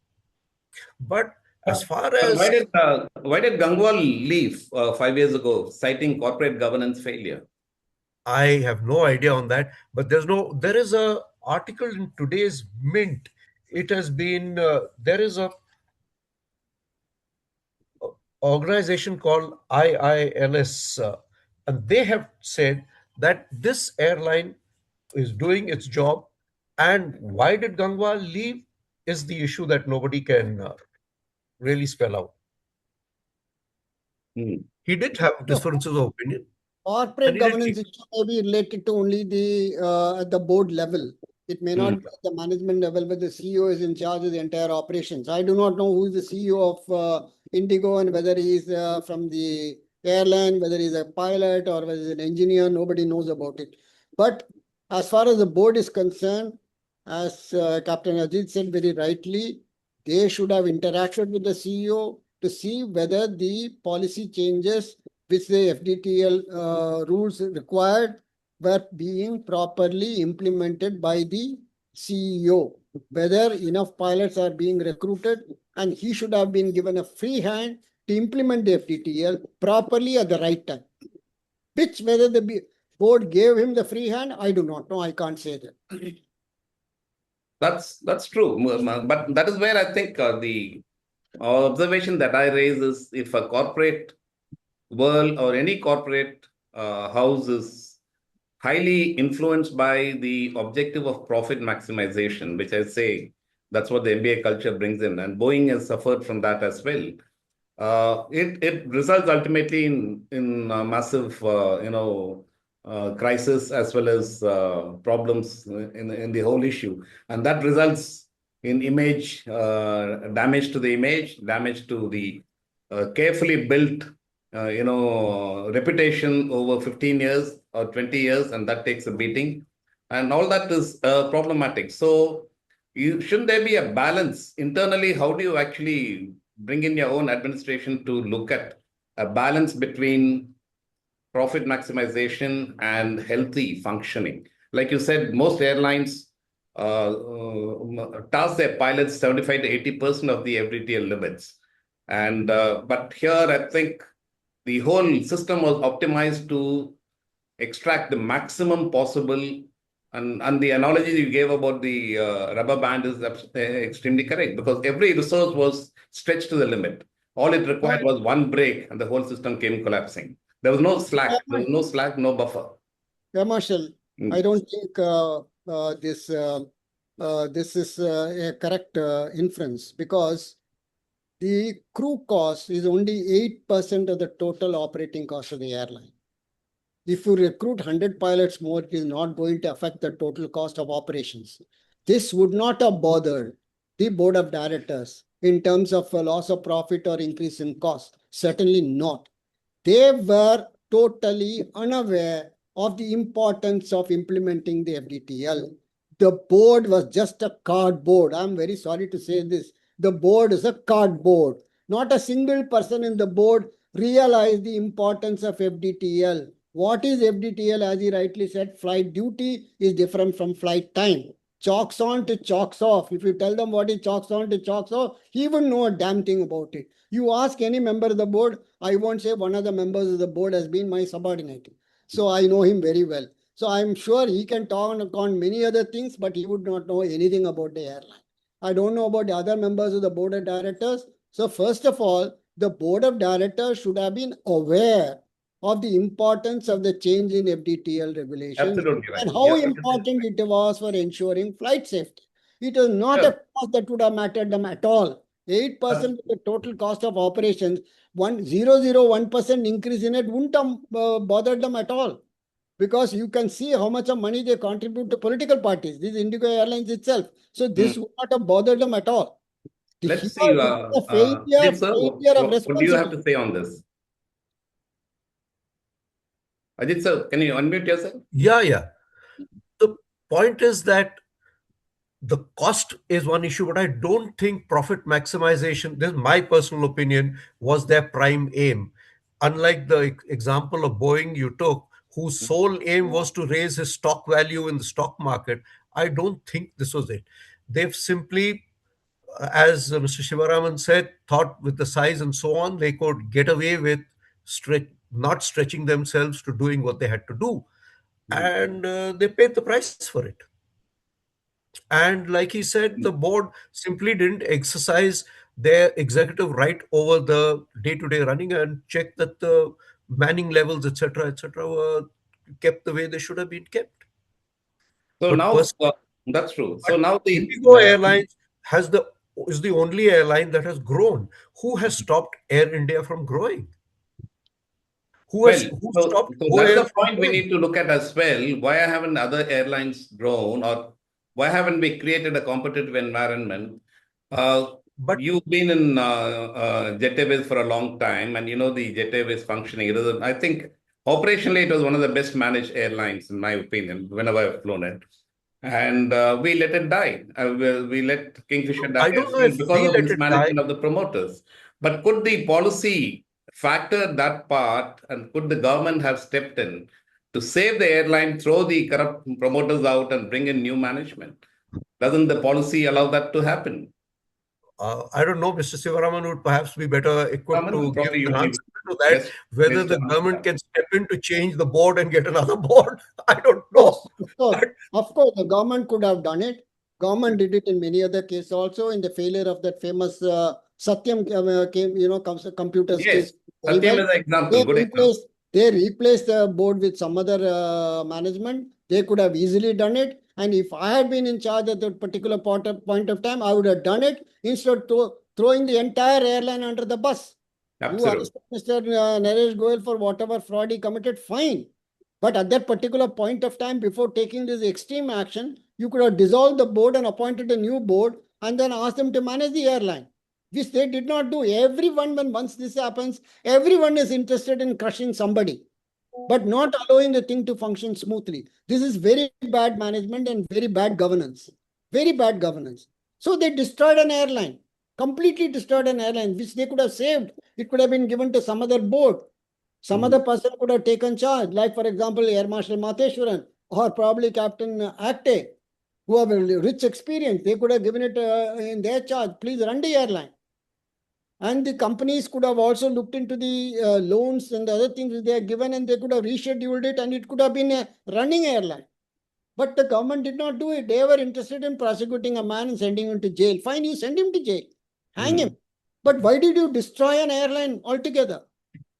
But as far as why did Gangwal leave 5 years ago, citing corporate governance failure? I have no idea on that, but there is a article in today's Mint it has been, there is a organization called IILS, and they have said that this airline is doing its job. And why did Gangwal leave is the issue that nobody can really spell out. Hmm. He did have No, differences of opinion, and corporate he did governance leave. issue may be related to only the at the board level. It may Hmm. not be at the management level, where the CEO is in charge of the entire operations. I do not know who is the CEO of IndiGo and whether he is from the airline, whether he's a pilot or whether he's an engineer. Nobody knows about it. But as far as the board is concerned, as Captain Ajit said very rightly, they should have interacted with the CEO to see whether the policy changes which the FDTL rules required were being properly implemented by the CEO. Whether enough pilots are being recruited, and he should have been given a free hand to implement the FDTL properly at the right time. Which whether the board gave him the free hand, I do not know. I can't say that. That's true. But that is where I think the observation that I raise is if a corporate world or any corporate house is highly influenced by the objective of profit maximization, which I say that's what the MBA culture brings in, and Boeing has suffered from that as well. It results ultimately in massive crisis as well as problems in the whole issue, and that results in image damage to the image, damage to the carefully built reputation over 15 years or 20 years, and that takes a beating, and all that is problematic. So shouldn't there be a balance internally? How do you actually bring in your own administration to look at a balance between profit maximization and healthy functioning? Like you said, most airlines task their pilots 75 to 80% of the FDTL limits. And but here, I think the whole system was optimized to extract the maximum possible. And the analogy you gave about the rubber band is extremely correct, because every resource was stretched to the limit. All it No, required was one break and the whole system came collapsing. There was no slack. There was no slack, no buffer. yeah, Marshall, I Mm. don't think this is a correct inference, because the crew cost is only 8% of the total operating cost of the airline. If you recruit 100 pilots more, it is not going to affect the total cost of operations. This would not have bothered the board of directors in terms of a loss of profit or increase in cost. Certainly not. They were totally unaware of the importance of implementing the FDTL. The board was just a cardboard. I'm very sorry to say this. The board is a cardboard. Not a single person in the board realized the importance of FDTL. What is FDTL? As he rightly said, flight duty is different from flight time. Chalks on to chalks off. If you tell them what is chalks on to chalks off, he wouldn't know a damn thing about it. You ask any member of the board, I won't say one of the members of the board has been my subordinate. So I know him very well. So I'm sure he can talk on many other things, but he would not know anything about the airline. I don't know about the other members of the board of directors. So first of all, the board of directors should have been aware of the importance of the change in FDTL regulations Absolutely right. and how Yeah. important it was for ensuring flight safety. It was not a Sure. cost that would have mattered them at all. 8% of the total cost of operations, 1% increase in it wouldn't have bothered them at all. Because you can see how much of money they contribute to political parties, these Indigo Airlines itself. So Mm. this would not have bothered them at all. Let's see. Here, a Ajit sir, failure of what do you have to responsibility. say on this? Ajit sir, can you unmute yourself? Yeah, yeah. The point is that the cost is one issue, but I don't think profit maximization, this is my personal opinion, was their prime aim. Unlike the example of Boeing you took, whose sole aim was to raise his stock value in the stock market, I don't think this was it. They've simply, as Mr. Shivaraman said, thought with the size and so on, they could get away with not stretching themselves to doing what they had to do. Mm. And they paid the price for it. And like he said, the board simply didn't exercise their executive right over the day-to-day running and check that the manning levels, etc., were kept the way they should have been kept. So But now personally, that's true. but So now Indigo Airlines has the is the only airline that has grown. Who has stopped Air India from growing? well, Who so stopped so Go that's Air the from point we growing? need to look at as well. Why haven't other airlines grown, or why haven't we created a competitive environment? Uh, But you've been in Jet Airways for a long time, and you know the Jet Airways functioning. It is, I think, operationally, it was one of the best managed airlines, in my opinion, whenever I've flown it. And we let it die. We let Kingfisher die I don't as know well if because we of let it die. mismanagement of the promoters. But could the policy factor that part, and could the government have stepped in to save the airline, throw the corrupt promoters out, and bring in new management? Doesn't the policy allow that to happen? I don't know. Mr. Sivaraman would perhaps be better equipped Raman, to give probably an you'll be answer to that. best Whether placed to the answer government that. can step in to change the board and get another board, I don't know. Yes, of course, the government could have done it. Government did it in many other cases also. In the failure of that famous Satyam, computers Yes, case, very Satyam well. is an example, They good example. replaced they replaced the board with some other management. They could have easily done it. And if I had been in charge at that particular point of time, I would have done it instead of throwing the entire airline under the bus. You Absolutely. arrested Mr. Naresh Goyal for whatever fraud he committed, fine. But at that particular point of time, before taking this extreme action, you could have dissolved the board and appointed a new board and then asked them to manage the airline, which they did not do. Everyone, when once this happens, everyone is interested in crushing somebody, but not allowing the thing to function smoothly. This is very bad management and very bad governance. Very bad governance. So they destroyed an airline, completely destroyed an airline, which they could have saved. It could have been given to some other board. Some Mhm. other person could have taken charge, like, for example, Air Marshal Matheswaran or probably Captain Acte, who have a rich experience. They could have given it in their charge. Please run the airline. And the companies could have also looked into the loans and the other things they are given, and they could have rescheduled it, and it could have been a running airline. But the government did not do it. They were interested in prosecuting a man and sending him to jail. Fine, you send him to jail, hang him. Mhm. But why did you destroy an airline altogether?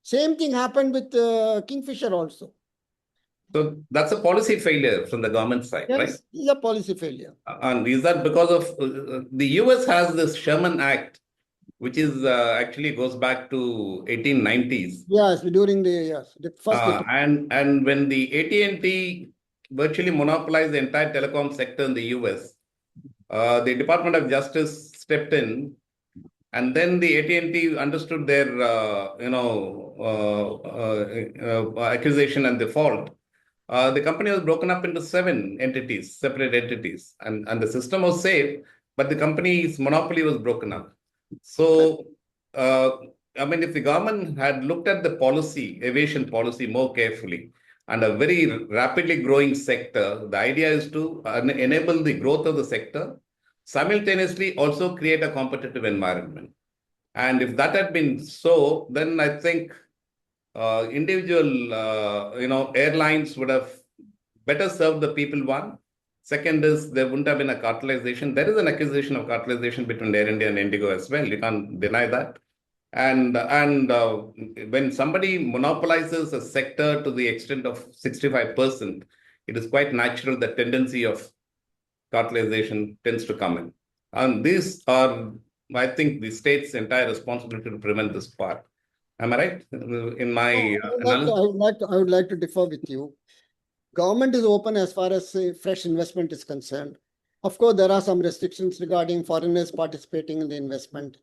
Same thing happened with Kingfisher also. So that's a policy failure from the government side, right? Yes, it's a policy failure. And is that because of the US has this Sherman Act, which is actually goes back to 1890s. Yes, during the first. And when the AT&T virtually monopolized the entire telecom sector in the US, the Department of Justice stepped in, and then the AT&T understood their accusation and the fault. The company was broken up into seven entities, separate entities, and the system was safe, but the company's monopoly was broken up. So, uh, I mean, if the government had looked at the policy, aviation policy, more carefully, and a very rapidly growing sector, the idea is to enable the growth of the sector, simultaneously also create a competitive environment. And if that had been so, then I think individual, airlines would have better served the people. One. Second is there wouldn't have been a cartelization. There is an accusation of cartelization between Air India and IndiGo as well. You can't deny that. And when somebody monopolizes a sector to the extent of 65%, it is quite natural the tendency of cartelization tends to come in. And these are, I think, the state's entire responsibility to prevent this part. Am I right in my analysis? I would like to differ with you. Government is open as far as fresh investment is concerned. Of course, there are some restrictions regarding foreigners participating in the investment.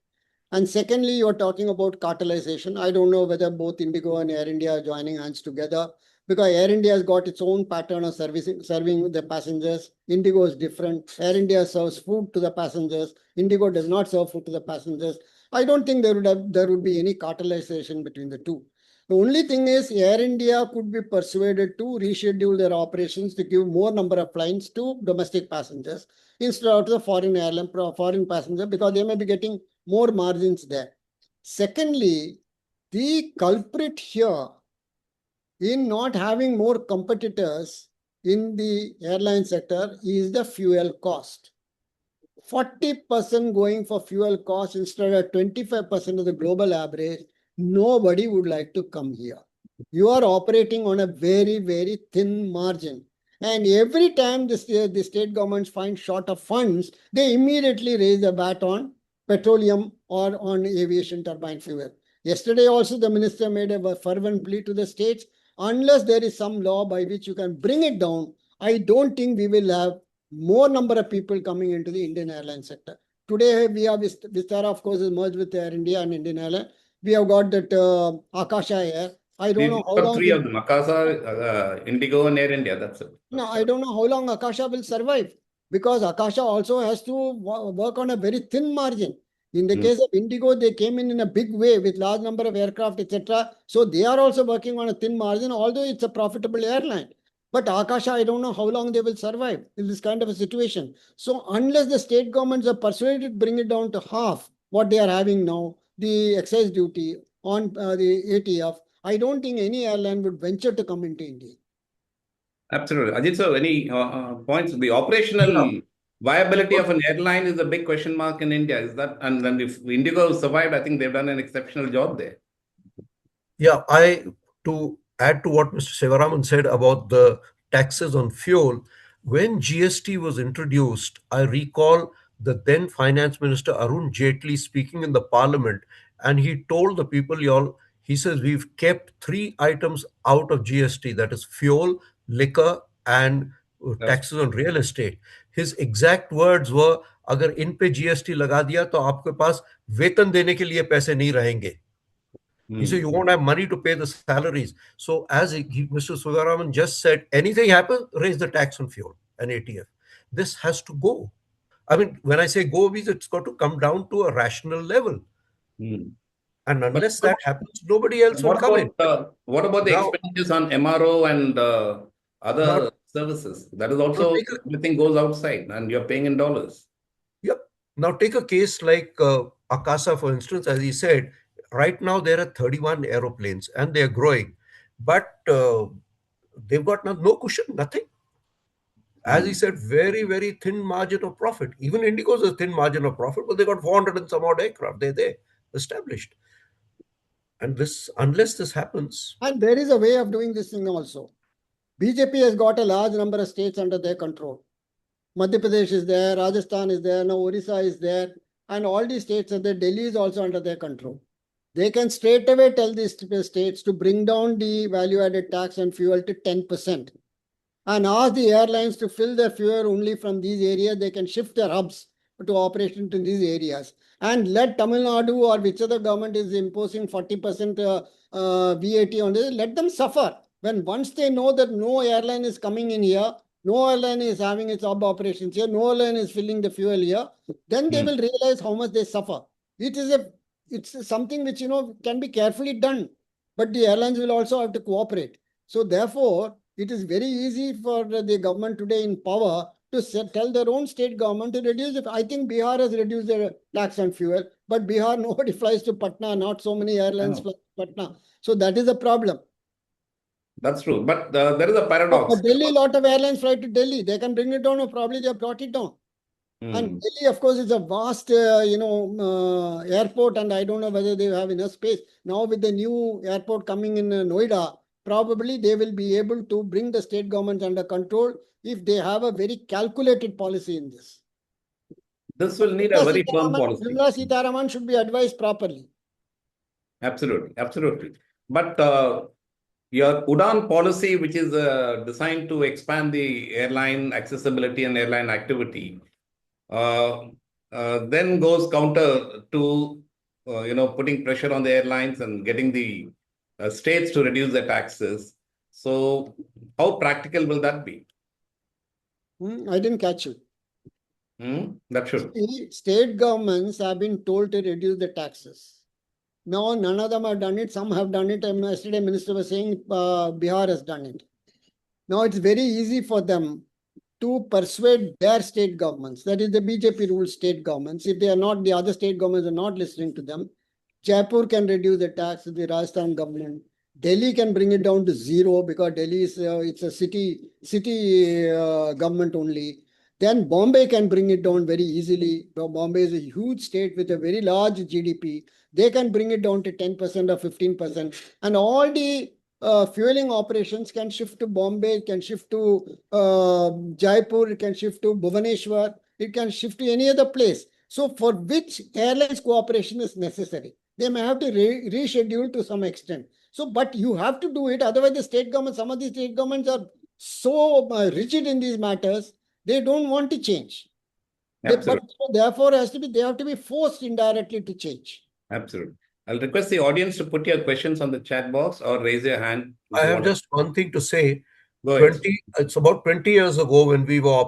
And secondly, you're talking about cartelization. I don't know whether both Indigo and Air India are joining hands together, because Air India has got its own pattern of serving the passengers. Indigo is different. Air India serves food to the passengers. Indigo does not serve food to the passengers. I don't think there would be any cartelization between the two. The only thing is Air India could be persuaded to reschedule their operations to give more number of flights to domestic passengers instead of the foreign passenger, because they may be getting more margins there. Secondly, the culprit here in not having more competitors in the airline sector is the fuel cost. 40% going for fuel cost instead of 25% of the global average, nobody would like to come here. You are operating on a very, very thin margin. And every time the state governments find short of funds, they immediately raise the VAT on petroleum or on aviation turbine fuel. Yesterday also the minister made a fervent plea to the states, unless there is some law by which you can bring it down, I don't think we will have more number of people coming into the Indian airline sector. Today, we have Vistara, of course, is merged with Air India and Indian Airline. We have got that Akasha Air. I don't know how got long. three of them: Akasa, IndiGo, and Air India. That's it. No, I don't know how long Akasha will survive, because Akasha also has to work on a very thin margin. In the case of IndiGo, they came in a big way with large number of aircraft, etc. So they are also working on a thin margin, although it's a profitable airline. But Akasha, I don't know how long they will survive in this kind of a situation. So unless the state governments are persuaded to bring it down to half what they are having now, the excise duty on the ATF, I don't think any airline would venture to come into India. Absolutely. Ajit sir, any points? The Yeah. operational viability of an airline is a big question mark in India. Is that, and then if IndiGo survived, I think they've done an exceptional job there. Yeah, to add to what Mr. Sivaraman said about the taxes on fuel, when GST was introduced, I recall the then Finance Minister Arun Jaitley speaking in the Parliament, and he told the people, y'all, he says, we've kept three items out of GST, that is fuel, liquor, and That's taxes on real estate. His exact words were, अगर इन पे GST लगा दिया तो आपके पास वेतन देने के लिए पैसे नहीं रहेंगे. He said, you won't have money to pay the salaries. So as Mr. Sugaraman just said, anything happens, raise the tax on fuel and ATF. This has to go. I mean, when I say go, means it's got to come down to a rational level. Hmm. And But unless that happens, nobody else will come in. What about the Now, expenditures on MRO and now, other services? That is now also, take a, everything goes outside and you're paying in dollars. yep. Now take a case like Akasa, for instance, as he said, right now there are 31 aeroplanes and they're growing, but they've got no cushion, nothing. As he said, very, very thin margin of profit. Even Indigo's a thin margin of profit, but they got 400 and some odd aircraft. They're there, established. And this, unless this happens. And there is a way of doing this thing also. BJP has got a large number of states under their control. Madhya Pradesh is there, Rajasthan is there, now Orissa is there, and all these states are there. Delhi is also under their control. They can straight away tell these states to bring down the value-added tax on fuel to 10%. And ask the airlines to fill their fuel only from these areas. They can shift their hubs to operation to these areas. And let Tamil Nadu or which other government is imposing 40% VAT on this, let them suffer. When once they know that no airline is coming in here, no airline is having its hub operations here, no airline is filling the fuel here, then they will realize how much they suffer. It's something which, can be carefully done, but the airlines will also have to cooperate. So therefore, it is very easy for the government today in power to tell their own state government to reduce it. I think Bihar has reduced their tax on fuel, but Bihar, nobody flies to Patna, not so many airlines fly to Patna. So that is a problem. That's true. But there is a paradox. But Delhi, a lot of airlines fly to Delhi. They can bring it down, or probably they have brought it down. And Delhi, of course, is a vast, airport, and I don't know whether they have enough space. Now with the new airport coming in Noida, probably they will be able to bring the state governments under control if they have a very calculated policy in this. This will need a very firm policy. Nirmala Sitharaman should be advised properly. Absolutely, absolutely. But your UDAN policy, which is designed to expand the airline accessibility and airline activity, then goes counter to putting pressure on the airlines and getting the states to reduce their taxes. So how practical will that be? I didn't catch you. That should. State governments have been told to reduce the taxes. No, none of them have done it. Some have done it. Yesterday, Minister was saying Bihar has done it. Now it's very easy for them to persuade their state governments. That is the BJP ruled state governments. If they are not, the other state governments are not listening to them. Jaipur can reduce the tax, the Rajasthan government. Delhi can bring it down to zero because Delhi is it's a city government only. Then Bombay can bring it down very easily. Bombay is a huge state with a very large GDP. They can bring it down to 10% or 15%. And all the fueling operations can shift to Bombay, can shift to Jaipur, it can shift to Bhubaneswar, it can shift to any other place. So for which airlines cooperation is necessary. They may have to reschedule to some extent. So, but you have to do it. Otherwise, the state government, some of the state governments are so rigid in these matters, they don't want to change. But Absolutely. therefore, they have to be forced indirectly to change. Absolutely. I'll request the audience to put your questions on the chat box or raise your hand if I you have want to. just one thing to say. Go ahead. It's about 20 years ago when we were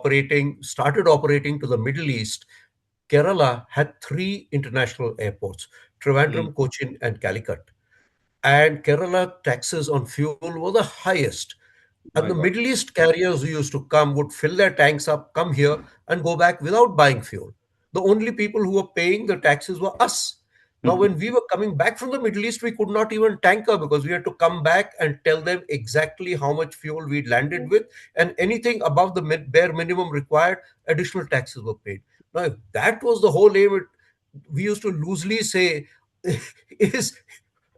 started operating to the Middle East. Kerala had 3 international airports, Mm. Trivandrum, Cochin, and Calicut. And Kerala taxes on fuel were the highest. And My the God. Middle East carriers who used to come would fill their tanks up, come here, and go back without buying fuel. The only people who were paying the taxes were us. Now, when we were coming back from the Middle East, we could not even tanker because we had to come back and tell them exactly how much fuel we landed with, and anything above the bare minimum required, additional taxes were paid. Now, if that was the whole aim, we used to loosely say, is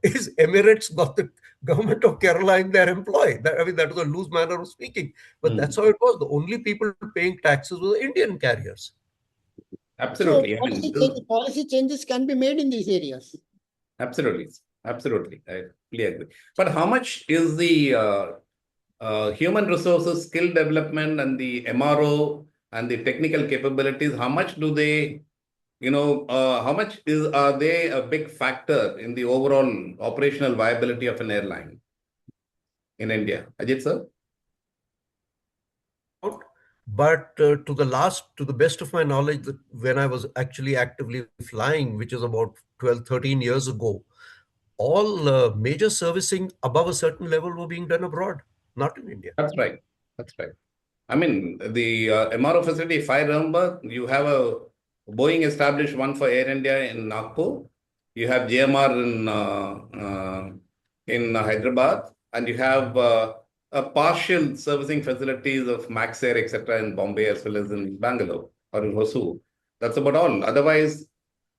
Emirates got the government of Kerala in their employ? I mean, that was a loose manner of speaking, but that's how it was. The only people paying taxes were the Indian carriers. So Absolutely. I mean, policy changes can be made in these areas. absolutely. Absolutely. I fully agree. But how much is the human resources, skill development, and the MRO and the technical capabilities? How much do they, how much are they a big factor in the overall operational viability of an airline in India? Ajit sir? But to the best of my knowledge, that when I was actually actively flying, which is about 12, 13 years ago, all major servicing above a certain level were being done abroad, not in India. That's right. That's right. I mean, the MRO facility, if I remember, you have a Boeing established one for Air India in Nagpur. You have JMR in Hyderabad, and you have a partial servicing facilities of Max Air, etc., in Bombay as well as in Bangalore or in Hosur. That's about all. Otherwise,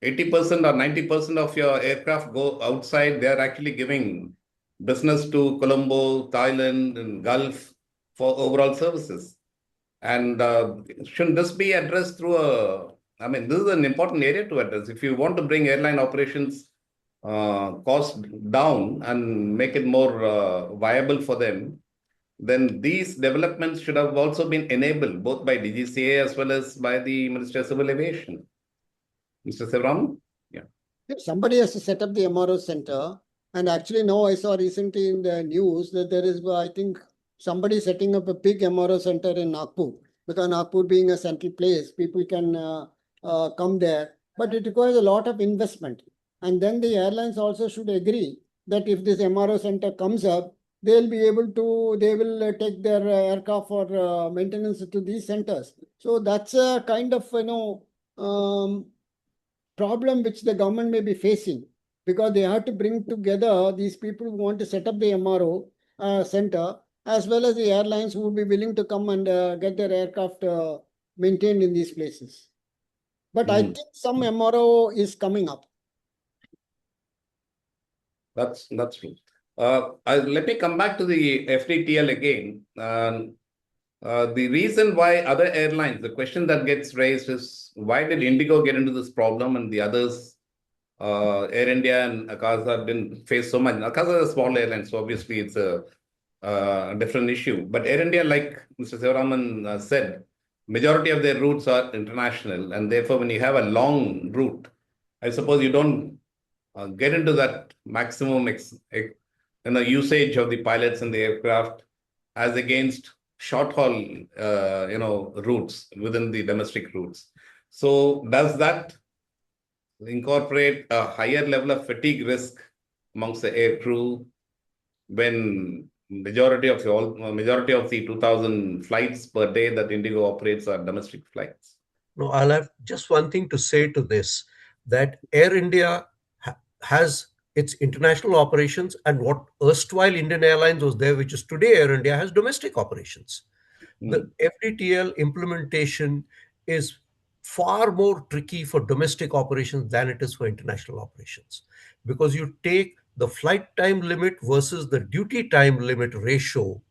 80% or 90% of your aircraft go outside. They are actually giving business to Colombo, Thailand, and Gulf for overall services. And shouldn't this be addressed through I mean, this is an important area to address. If you want to bring airline operations cost down and make it more viable for them, then these developments should have also been enabled both by DGCA as well as by the Ministry of Civil Aviation. Mr. Sevram? Yeah. If somebody has to set up the MRO center, and actually now I saw recently in the news that there is, I think, somebody setting up a big MRO center in Nagpur, because Nagpur being a central place, people can come there, but it requires a lot of investment. And then the airlines also should agree that if this MRO center comes up, they will take their aircraft for maintenance to these centers. So that's a kind of, problem which the government may be facing, because they have to bring together these people who want to set up the MRO center, as well as the airlines who will be willing to come and get their aircraft maintained in these places. But I think some MRO is coming up. That's true. Let me come back to the FDTL again. The reason why other airlines, the question that gets raised is, why did IndiGo get into this problem and the others, Air India and Akasa, didn't face so much? Akasa is a small airline, so obviously it's a different issue. But Air India, like Mr. Sivaraman said, majority of their routes are international, and therefore when you have a long route, I suppose you don't get into that maximum usage of the pilots and the aircraft as against short haul routes within the domestic routes. So does that incorporate a higher level of fatigue risk amongst the air crew when majority of the 2,000 flights per day that IndiGo operates are domestic flights? No, I'll have just one thing to say to this, that Air India has It's international operations, and what erstwhile Indian Airlines was there, which is today Air India, has domestic operations. The FDTL implementation is far more tricky for domestic operations than it is for international operations, because you take the flight time limit versus the duty time limit ratio.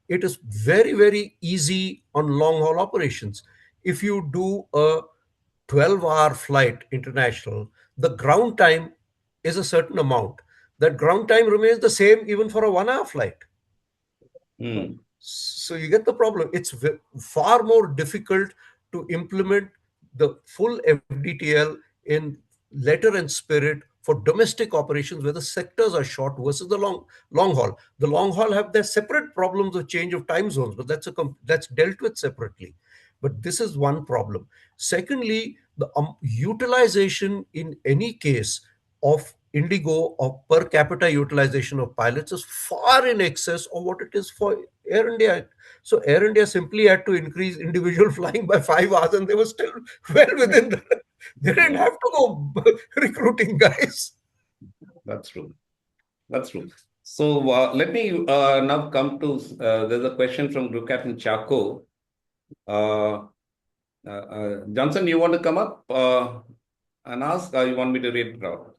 It is very, very easy on long haul operations. If you do a 12-hour flight international, the ground time is a certain amount. That ground time remains the same even for a 1 hour flight. So you get the problem. It's far more difficult to implement the full FDTL in letter and spirit for domestic operations where the sectors are short versus the long haul. The long haul have their separate problems of change of time zones, but that's dealt with separately. But this is one problem. Secondly, the utilization in any case of IndiGo or per capita utilization of pilots is far in excess of what it is for Air India. So Air India simply had to increase individual flying by 5 hours, and they were still well within the. They didn't have to go recruiting guys. That's true. That's true. So let me now come to there's a question from Group Captain Chaco. Johnson, you want to come up and ask, or you want me to read it out?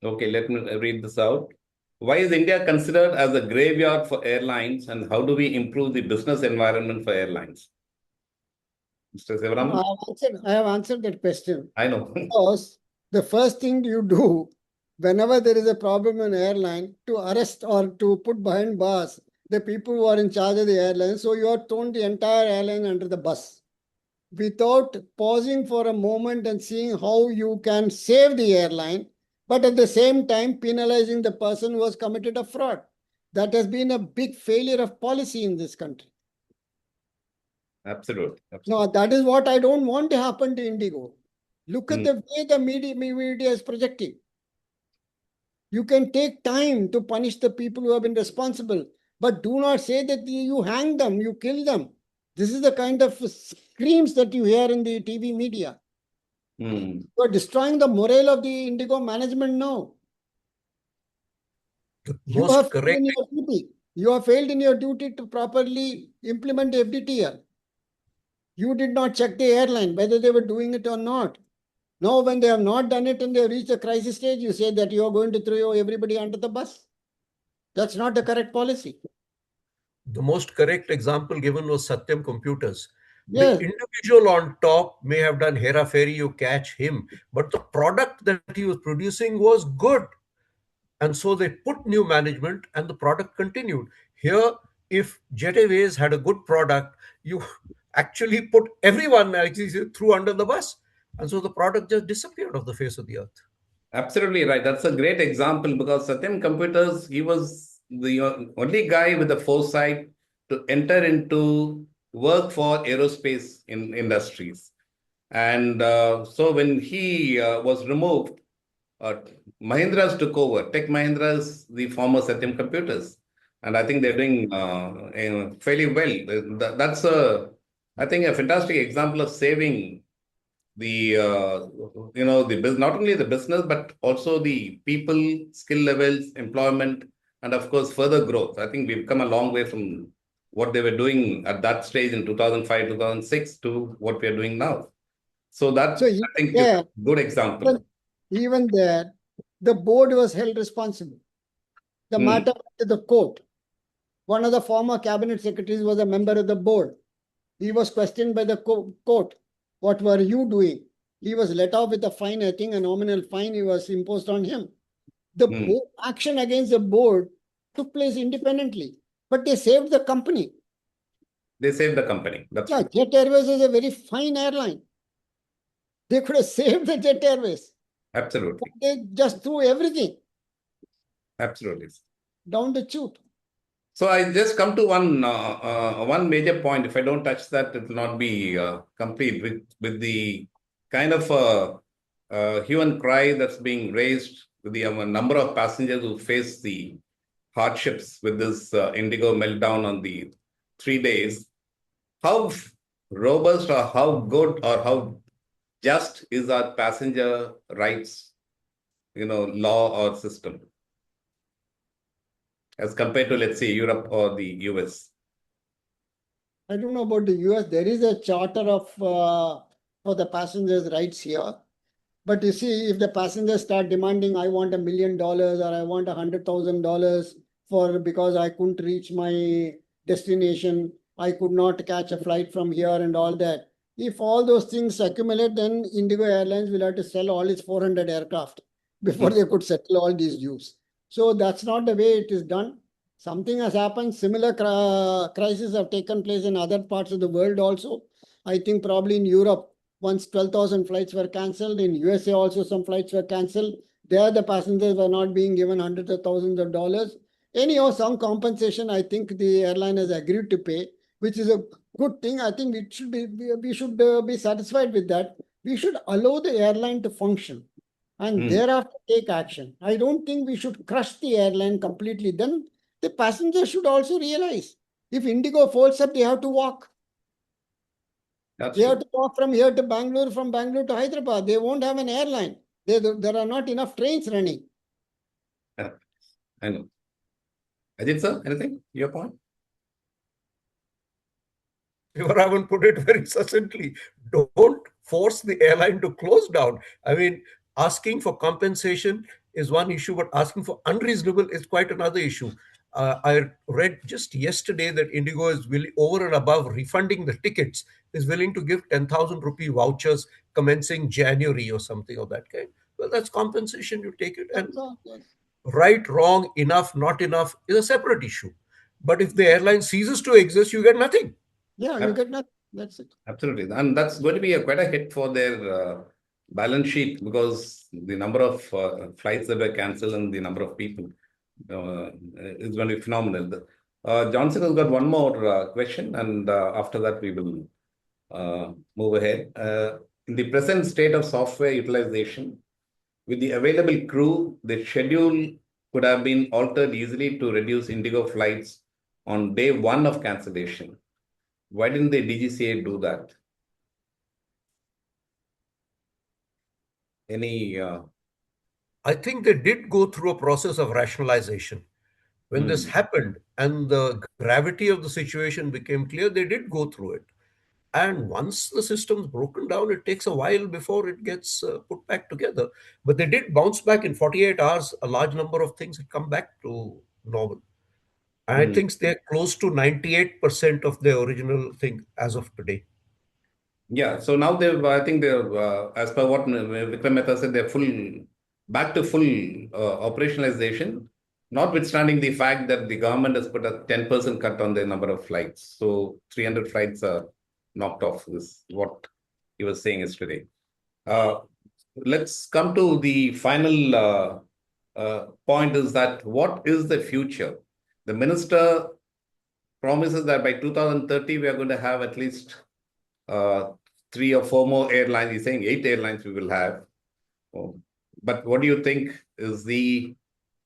Okay, let me read this out. Why is India considered as a graveyard for airlines, and how do we improve the business environment for airlines? Mr. Sivaraman? I have answered that question. I know. Because the first thing you do whenever there is a problem in airline, to arrest or to put behind bars the people who are in charge of the airline. So you are thrown the entire airline under the bus without pausing for a moment and seeing how you can save the airline, but at the same time penalizing the person who has committed a fraud. That has been a big failure of policy in this country. Absolutely. Now, that is what I don't want to happen to IndiGo. Look at the way the media is projecting. You can take time to punish the people who have been responsible, but do not say that you hang them, you kill them. This is the kind of screams that you hear in the TV media. You are destroying the morale of the IndiGo management now. You have failed in your duty. You have failed in your duty to properly implement FDTL. You did not check the airline whether they were doing it or not. Now, when they have not done it and they have reached the crisis stage, you say that you are going to throw everybody under the bus. That's not the correct policy. The most correct example given was Satyam Computers. Yes. The individual on top may have done hera fairy, you catch him, but the product that he was producing was good. And so they put new management and the product continued. Here, if Jet Airways had a good product, you actually put everyone through under the bus. And so the product just disappeared off the face of the earth. Absolutely right. That's a great example, because Satyam Computers, he was the only guy with the foresight to enter into work for aerospace industries. And so when he was removed, Mahindra's took over. Tech Mahindra's the former Satyam Computers. And I think they're doing fairly well. That's I think, a fantastic example of saving the not only the business, but also the people, skill levels, employment, and of course further growth. I think we've come a long way from what they were doing at that stage in 2005, 2006 to what we are doing now. So that, I think, is a good example. Even there, the board was held responsible. The matter went to the court. One of the former cabinet secretaries was a member of the board. He was questioned by the court. What were you doing? He was let off with a fine, I think a nominal fine was imposed on him. The action against the board took place independently, but they saved the company. They saved the company. That's right. Jet Airways is a very fine airline. They could have saved the Jet Airways. Absolutely. But they just threw everything. Absolutely. Down the chute. So I just come to one major point. If I don't touch that, it will not be complete with the kind of hue and cry that's being raised with the number of passengers who face the hardships with this IndiGo meltdown on the 3 days. How robust or how good or how just is our passenger rights, law or system as compared to, let's say, Europe or the US? I don't know about the US. There is a charter of for the passengers' rights here. But you see, if the passengers start demanding, I want $1 million or I want $100,000 for because I couldn't reach my destination, I could not catch a flight from here and all that. If all those things accumulate, then Indigo Airlines will have to sell all its 400 aircraft before they could settle all these dues. So that's not the way it is done. Something has happened. Similar crises have taken place in other parts of the world also. I think probably in Europe, once 12,000 flights were cancelled. In USA also some flights were cancelled. There the passengers were not being given hundreds of thousands of dollars. Anyhow, some compensation I think the airline has agreed to pay, which is a good thing. I think we should be satisfied with that. We should allow the airline to function and thereafter take action. I don't think we should crush the airline completely. Then the passengers should also realize if Indigo folds up, they have to walk. They have to walk from here to Bangalore, from Bangalore to Hyderabad. They won't have an airline. There are not enough trains running. Yeah, I know. Ajit sir, anything? Your point? You haven't put it very succinctly. Don't force the airline to close down. I mean, asking for compensation is one issue, but asking for unreasonable is quite another issue. I read just yesterday that Indigo is willing, over and above refunding the tickets, is willing to give 10,000 rupee vouchers commencing January or something of that kind. Well, that's compensation. You take it. And right, wrong, enough, not enough is a separate issue. But if the airline ceases to exist, you get nothing. Yeah, you get nothing. That's it. Absolutely. And that's going to be quite a hit for their balance sheet because the number of flights that were cancelled and the number of people is going to be phenomenal. Johnson has got one more question, and after that, we will move ahead. In the present state of software utilization, with the available crew, the schedule could have been altered easily to reduce Indigo flights on day one of cancellation. Why didn't the DGCA do that? I think they did go through a process of rationalization. When this happened and the gravity of the situation became clear, they did go through it. And once the system's broken down, it takes a while before it gets put back together. But they did bounce back in 48 hours. A large number of things had come back to normal. And I think they're close to 98% of their original thing as of today. Yeah, so now I think they're, as per what Vikram Mehta said, they're back to full operationalization, notwithstanding the fact that the government has put a 10% cut on the number of flights. So 300 flights are knocked off, is what he was saying yesterday. Let's come to the final point is that what is the future? The minister promises that by 2030, we are going to have at least 3 or 4 more airlines. He's saying 8 airlines we will have. But what do you think is the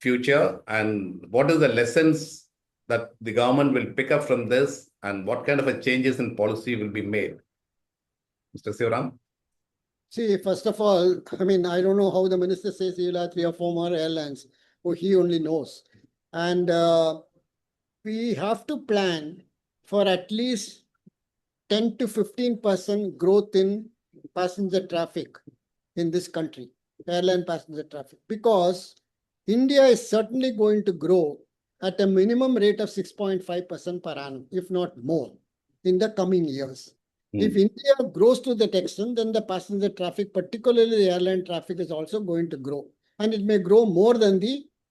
future, and what are the lessons that the government will pick up from this, and what kind of a changes in policy will be made? Mr. Sivaram? See, first of all, I mean, I don't know how the minister says he'll have 3 or 4 more airlines. He only knows. And we have to plan for at least 10 to 15% growth in passenger traffic in this country, airline passenger traffic, because India is certainly going to grow at a minimum rate of 6.5% per annum, if not more, in the coming years. If India grows to that extent, then the passenger traffic, particularly the airline traffic, is also going to grow. And it may grow more than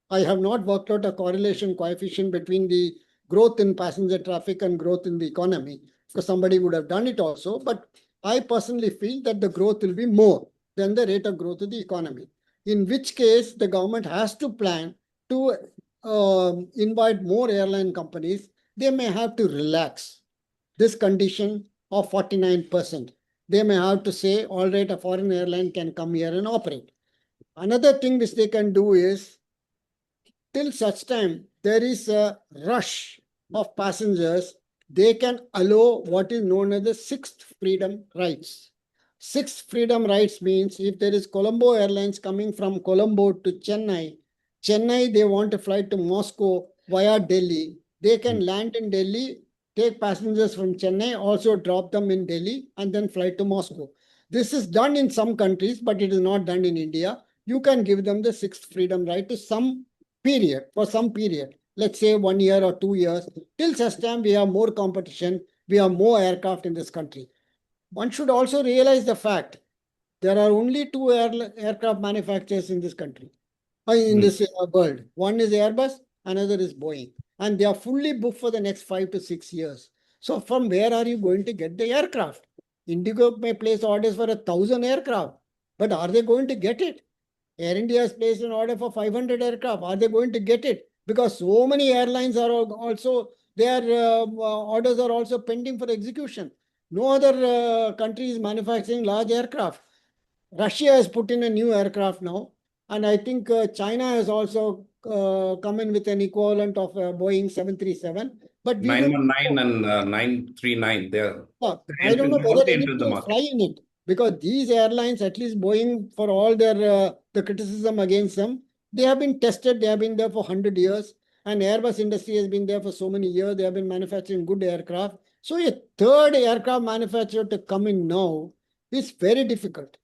I have not worked out a correlation coefficient between the growth in passenger traffic and growth in the economy, because somebody would have done it also. But I personally feel that the growth will be more than the rate of growth of the economy. In which case, the government has to plan to invite more airline companies. They may have to relax this condition of 49%. They may have to say, all right, a foreign airline can come here and operate. Another thing which they can do is, till such time there is a rush of passengers, they can allow what is known as the 6th freedom rights. Sixth freedom rights means if there is Colombo Airlines coming from Colombo to Chennai, they want a flight to Moscow via Delhi. They can land in Delhi, take passengers from Chennai, also drop them in Delhi, and then fly to Moscow. This is done in some countries, but it is not done in India. You can give them the sixth freedom right to some period, for some period. Let's say 1 year or 2 years. Till such time we have more competition, we have more aircraft in this country. One should also realize the fact there are only two aircraft manufacturers in this country, in this world. One is Airbus, another is Boeing. And they are fully booked for the next 5 to 6 years. So from where are you going to get the aircraft? IndiGo may place orders for 1,000 aircraft, but are they going to get it? Air India has placed an order for 500 aircraft. Are they going to get it? Because so many airlines are also, their orders are also pending for execution. No other country is manufacturing large aircraft. Russia has put in a new aircraft now. And I think China has also come in with an equivalent of Boeing 737. But we will 919 and 939, they're I don't know whether already entered anybody the will market. fly in it, because these airlines, at least Boeing, for all their the criticism against them, they have been tested. They have been there for 100 years, and Airbus industry has been there for so many years. They have been manufacturing good aircraft. So a third aircraft manufacturer to come in now is very difficult.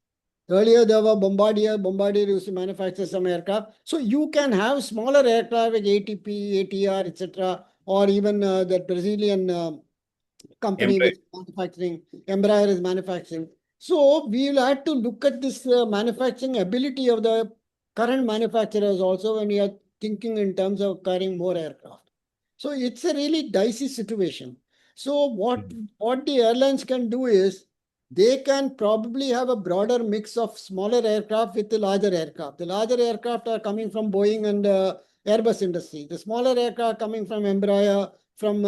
Earlier, there were Bombardier. Bombardier used to manufacture some aircraft. So you can have smaller aircraft like ATP, ATR, etc., or even that Brazilian company which Embrace. is manufacturing, Embraer is manufacturing. So we will have to look at this manufacturing ability of the current manufacturers also when we are thinking in terms of carrying more aircraft. So it's a really dicey situation. So what the airlines can do is they can probably have a broader mix of smaller aircraft with the larger aircraft. The larger aircraft are coming from Boeing and Airbus industry. The smaller aircraft coming from Embraer, from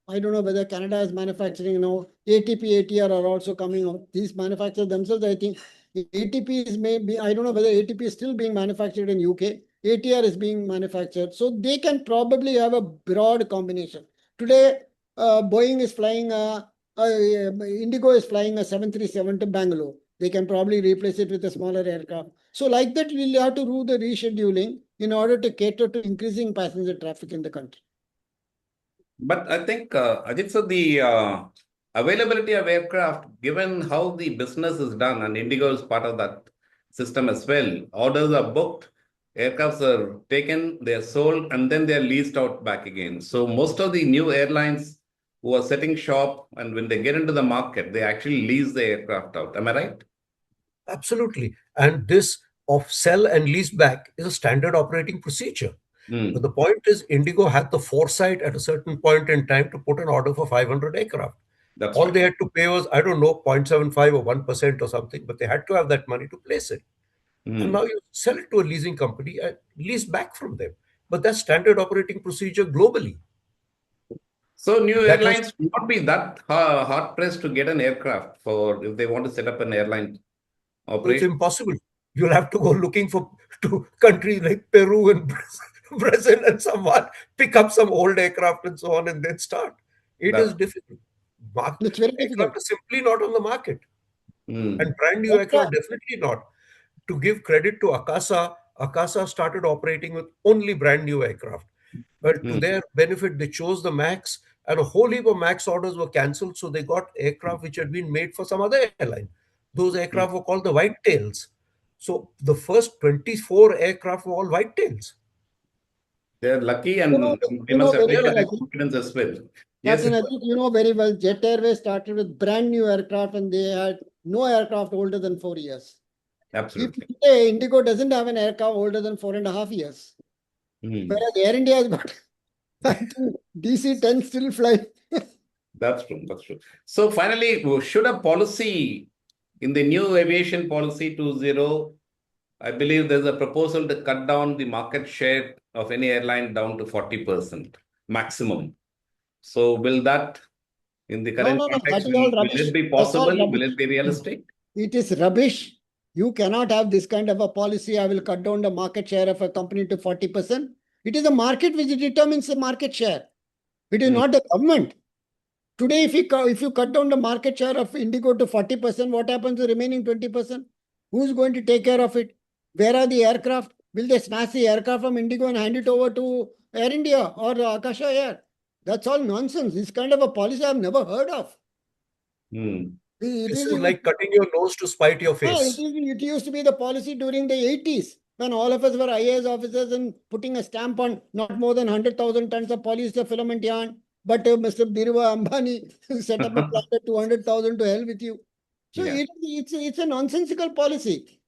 I don't know whether Canada is manufacturing now. ATP, ATR are also coming out. These manufacturers themselves, I think ATP is maybe, I don't know whether ATP is still being manufactured in UK. ATR is being manufactured. So they can probably have a broad combination. Today, Boeing is flying, IndiGo is flying a 737 to Bangalore. They can probably replace it with a smaller aircraft. So like that, we'll have to do the rescheduling in order to cater to increasing passenger traffic in the country. But I think, Ajit, so the availability of aircraft, given how the business is done, and Indigo is part of that system as well, orders are booked, aircrafts are taken, they are sold, and then they are leased out back again. So most of the new airlines who are setting shop, and when they get into the market, they actually lease the aircraft out. Am I right? Absolutely. And this of sell and lease back is a standard operating procedure. But the Mm, point is, Indigo had the foresight at a certain point in time to put an order for 500 aircraft. that's All right. they had to pay was, I don't know, 0.75 or 1% or something, but they had to have that money to place it. And now Mm. you sell it to a leasing company and lease back from them. But that's standard operating procedure globally. So new That has airlines will not be that hard pressed to get an aircraft for if they want to set up an airline It's operation. impossible. You'll have to go looking for to countries like Peru and Brazil and someone pick up some old aircraft and so on and then start. It is That. difficult. It's very Aircraft difficult. is simply not on the market. And Mm, brand new aircraft, definitely not. To give credit to Akasa, Akasa started operating with only brand new aircraft. But to mm, their benefit, they chose the MAX, and a whole heap of MAX orders were cancelled. So they got aircraft which had been made for some other airline. Those mm. aircraft were called the Whitetails. So the first 24 aircraft were all Whitetails. They're lucky You know, and they you must know very appreciate well, their Ajit. confidence as well. Yes, Captain Ajit, you know very well, Jet Airways started with brand new aircraft and they had no aircraft older than 4 years. If absolutely. today Indigo doesn't have an aircraft older than 4.5 years, Mm, whereas Air India has got, I think DC-10 still flying. that's true. That's true. So finally, should a policy in the new aviation policy 2.0, I believe there's a proposal to cut down the market share of any airline down to 40% maximum. So will that, in the No, current no, no, that context, is all will rubbish. it be That's all possible? Will rubbish. it be realistic? It is rubbish. You cannot have this kind of a policy. I will cut down the market share of a company to 40%. It is the market which determines the market share. It is Mm, not the government. Today, if you cut down the market share of IndiGo to 40%, what happens to the remaining 20%? Who's going to take care of it? Where are the aircraft? Will they smash the aircraft from IndiGo and hand it over to Air India or Akasha Air? That's all nonsense. This kind of a policy I've never heard of. Hmm. It This is, is like cutting your nose to spite your face. it used to be the policy during the 80s when all of us were IAS officers and putting a stamp on not more than 100,000 tons of polyester filament yarn. But Mr. Dhirubhai Ambani set up a plant at 200,000 to hell with you. So Yeah. it's a nonsensical policy.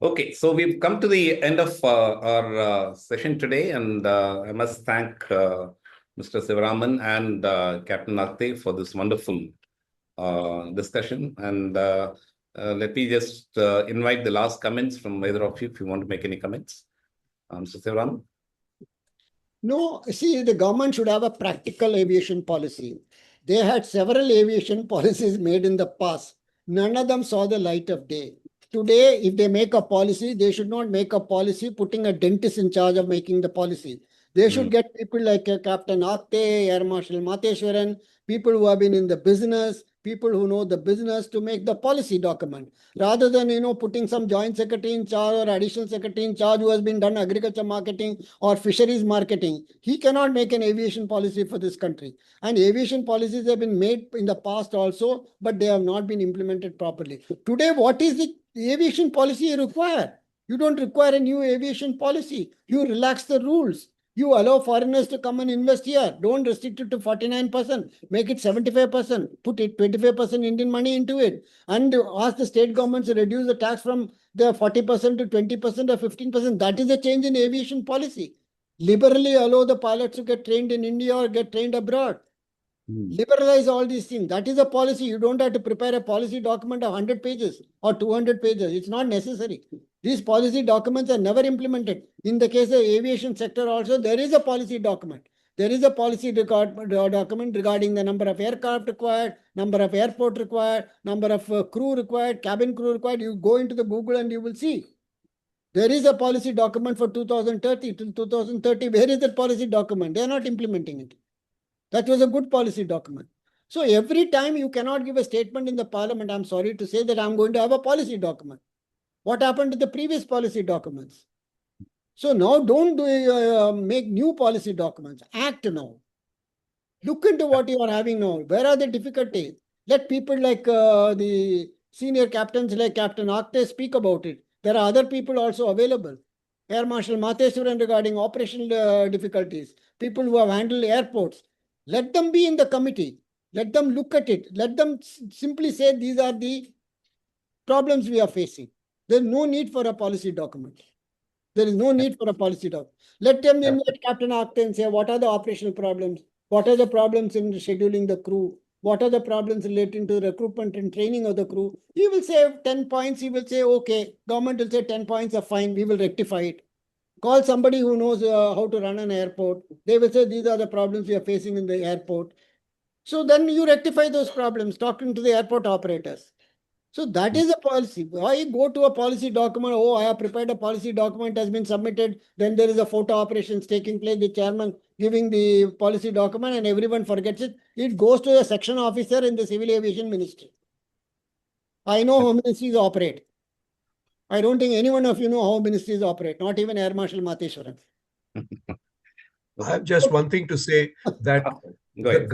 Okay, so we've come to the end of our session today, and I must thank Mr. Sivaraman and Captain Akte for this wonderful discussion. And let me just invite the last comments from either of you if you want to make any comments. Mr. Sivaraman? No, see, the government should have a practical aviation policy. They had several aviation policies made in the past. None of them saw the light of day. Today, if they make a policy, they should not make a policy putting a dentist in charge of making the policy. They should get people like Captain Akte, Air Marshal Mateshwaran, people who have been in the business, people who know the business to make the policy document. Rather than, putting some joint secretary in charge or additional secretary in charge who has been done agriculture marketing or fisheries marketing. He cannot make an aviation policy for this country. And aviation policies have been made in the past also, but they have not been implemented properly. Today, what is the aviation policy you require? You don't require a new aviation policy. You relax the rules. You allow foreigners to come and invest here. Don't restrict it to 49%. Make it 75%. Put it 25% Indian money into it. And ask the state governments to reduce the tax from the 40% to 20% or 15%. That is a change in aviation policy. Liberally allow the pilots to get trained in India or get trained abroad. Liberalize all these things. That is a policy. You don't have to prepare a policy document of 100 pages or 200 pages. It's not necessary. These policy documents are never implemented. In the case of aviation sector also, there is a policy document. There is a policy document regarding the number of aircraft required, number of airport required, number of crew required, cabin crew required. You go into the Google and you will see. There is a policy document for 2030 till 2030. Where is that policy document? They are not implementing it. That was a good policy document. So every time you cannot give a statement in the parliament, I'm sorry to say that I'm going to have a policy document. What happened to the previous policy documents? So now don't make new policy documents. Act now. Look into what you are having now. Where are the difficulties? Let people like the senior captains like Captain Akte speak about it. There are other people also available. Air Marshal Mateshwaran regarding operational difficulties. People who have handled airports. Let them be in the committee. Let them look at it. Let them simply say these are the problems we are facing. There is no need for a policy document. There is no need for a policy document. Let them invite Captain Akte and say, what are the operational problems? What are the problems in scheduling the crew? What are the problems relating to recruitment and training of the crew? He will say 10 points. He will say, okay, government will say 10 points are fine. We will rectify it. Call somebody who knows how to run an airport. They will say, these are the problems we are facing in the airport. So then you rectify those problems, talking to the airport operators. So that is a policy. Why go to a policy document? Oh, I have prepared a policy document, has been submitted. Then there is a photo operations taking place, the chairman giving the policy document and everyone forgets it. It goes to the section officer in the Civil Aviation Ministry. I know how ministries operate. I don't think any one of you know how ministries operate, not even Air Marshal Mateshwaran. I have just one thing to say that Go ahead.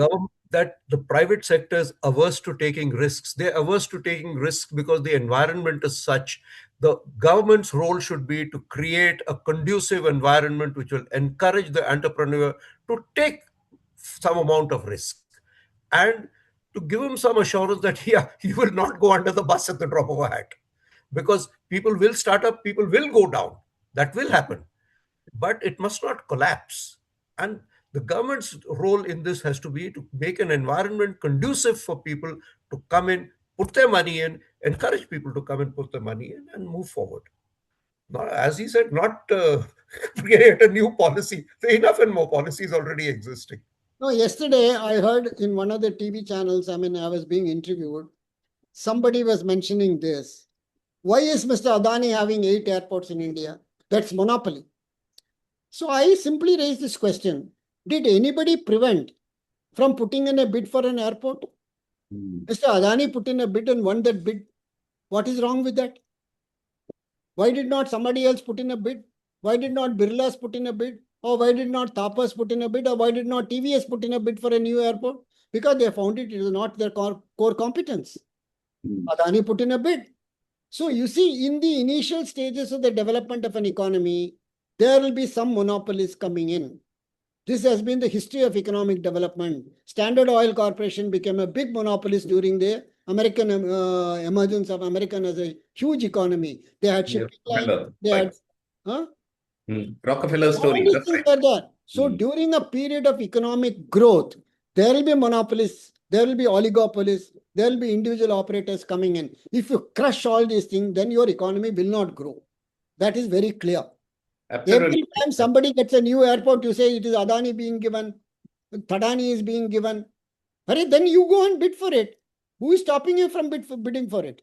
the private sector is averse to taking risks. They're averse to taking risks because the environment is such. The government's role should be to create a conducive environment which will encourage the entrepreneur to take some amount of risk and to give him some assurance that, yeah, you will not go under the bus at the drop of a hat. Because people will start up, people will go down. That will happen. But it must not collapse. And the government's role in this has to be to make an environment conducive for people to come in, put their money in, encourage people to come and put their money in and move forward. Not, as he said, not create a new policy. There are enough and more policies already existing. No, yesterday I heard in one of the TV channels, I was being interviewed. Somebody was mentioning this. Why is Mr. Adani having 8 airports in India? That's monopoly. So I simply raised this question. Did anybody prevent from putting in a bid for an airport? Mr. Adani put in a bid and won that bid. What is wrong with that? Why did not somebody else put in a bid? Why did not Birlas put in a bid? Or why did not Tapas put in a bid? Or why did not TVS put in a bid for a new airport? Because they found it is not their core competence. Adani put in a bid. So you see, in the initial stages of the development of an economy, there will be some monopolies coming in. This has been the history of economic development. Standard Oil Corporation became a big monopolist during the American emergence of American as a huge economy. They had shipping lines. They had, Rockefeller story. all these That's things right. were there. So during a period of economic growth, there will be monopolists, there will be oligopolies, there will be individual operators coming in. If you crush all these things, then your economy will not grow. That is very clear. Absolutely. Every time somebody gets a new airport, you say it is Adani being given, Thadani is being given. Then you go and bid for it. Who is stopping you from bidding for it?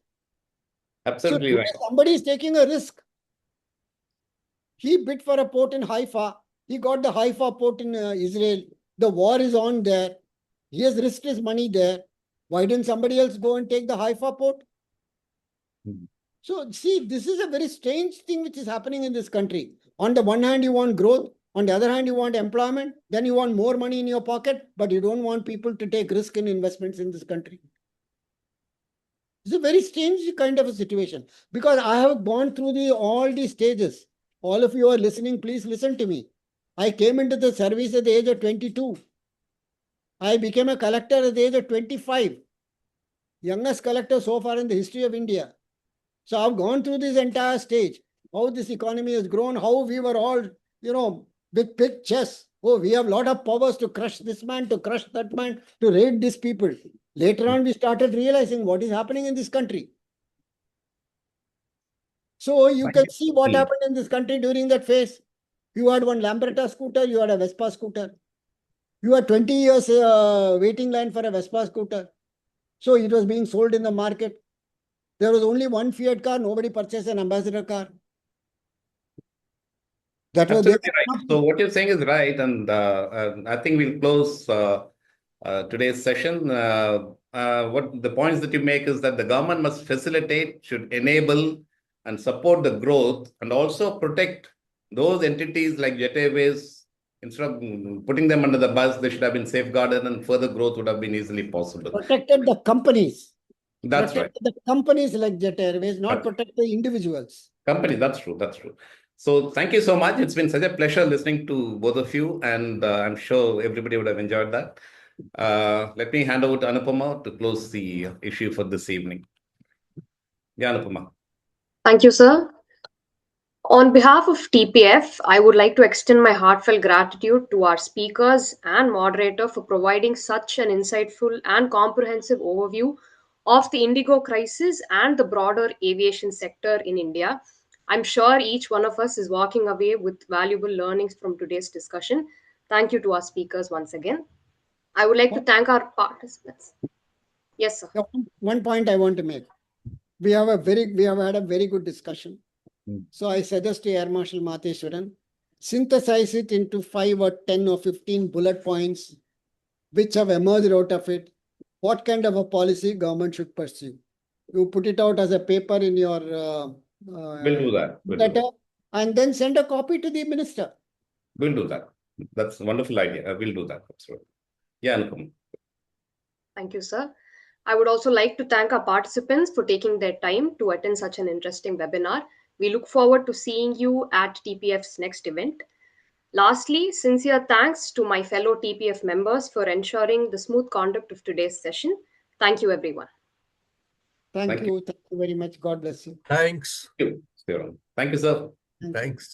Absolutely So right. somebody is taking a risk. He bid for a port in Haifa. He got the Haifa port in Israel. The war is on there. He has risked his money there. Why didn't somebody else go and take the Haifa port? So see, this is a very strange thing which is happening in this country. On the one hand, you want growth. On the other hand, you want employment. Then you want more money in your pocket, but you don't want people to take risk in investments in this country. It's a very strange kind of a situation because I have gone through all these stages. All of you are listening, please listen to me. I came into the service at the age of 22. I became a collector at the age of 25. Youngest collector so far in the history of India. So I've gone through this entire stage, how this economy has grown, how we were all, big chess. Oh, we have a lot of powers to crush this man, to crush that man, to raid these people. Later on, we started realizing what is happening in this country. So you can see what happened in this country during that phase. You had one Lambretta scooter, you had a Vespa scooter. You had 20 years waiting line for a Vespa scooter. So it was being sold in the market. There was only one Fiat car. Nobody purchased an Ambassador car. That was Absolutely right. So what you're saying is right. And I think we'll close today's session. What the points that you make is that the government must facilitate, should enable and support the growth and also protect those entities like Jet Airways. Instead of putting them under the bus, they should have been safeguarded and further growth would have been easily possible. Protected the companies. That's right. The companies like Jet Airways, not protect the individuals. Companies, that's true. That's true. So thank you so much. It's been such a pleasure listening to both of you, and I'm sure everybody would have enjoyed that. Let me hand over to Anupama to close the issue for this evening. Yeah, Anupama. Thank you, sir. On behalf of TPF, I would like to extend my heartfelt gratitude to our speakers and moderator for providing such an insightful and comprehensive overview of the IndiGo crisis and the broader aviation sector in India. I'm sure each one of us is walking away with valuable learnings from today's discussion. Thank you to our speakers once again. I would like to thank our participants. Yes, sir. One point I want to make. We have had a very good discussion. So I suggest to Air Marshal Matheswaran, synthesize it into 5 or 10 or 15 bullet points which have emerged out of it. What kind of a policy government should pursue? You put it out as a paper in your We'll do that. letter, and then send a copy to the minister. We'll do that. That's a wonderful idea. We'll do that. Absolutely. Yeah, Anupama. Thank you, sir. I would also like to thank our participants for taking their time to attend such an interesting webinar. We look forward to seeing you at TPF's next event. Lastly, sincere thanks to my fellow TPF members for ensuring the smooth conduct of today's session. Thank you, everyone. Thank you. Thank you very much. God bless you. Thanks. Thank you, sir. Thanks.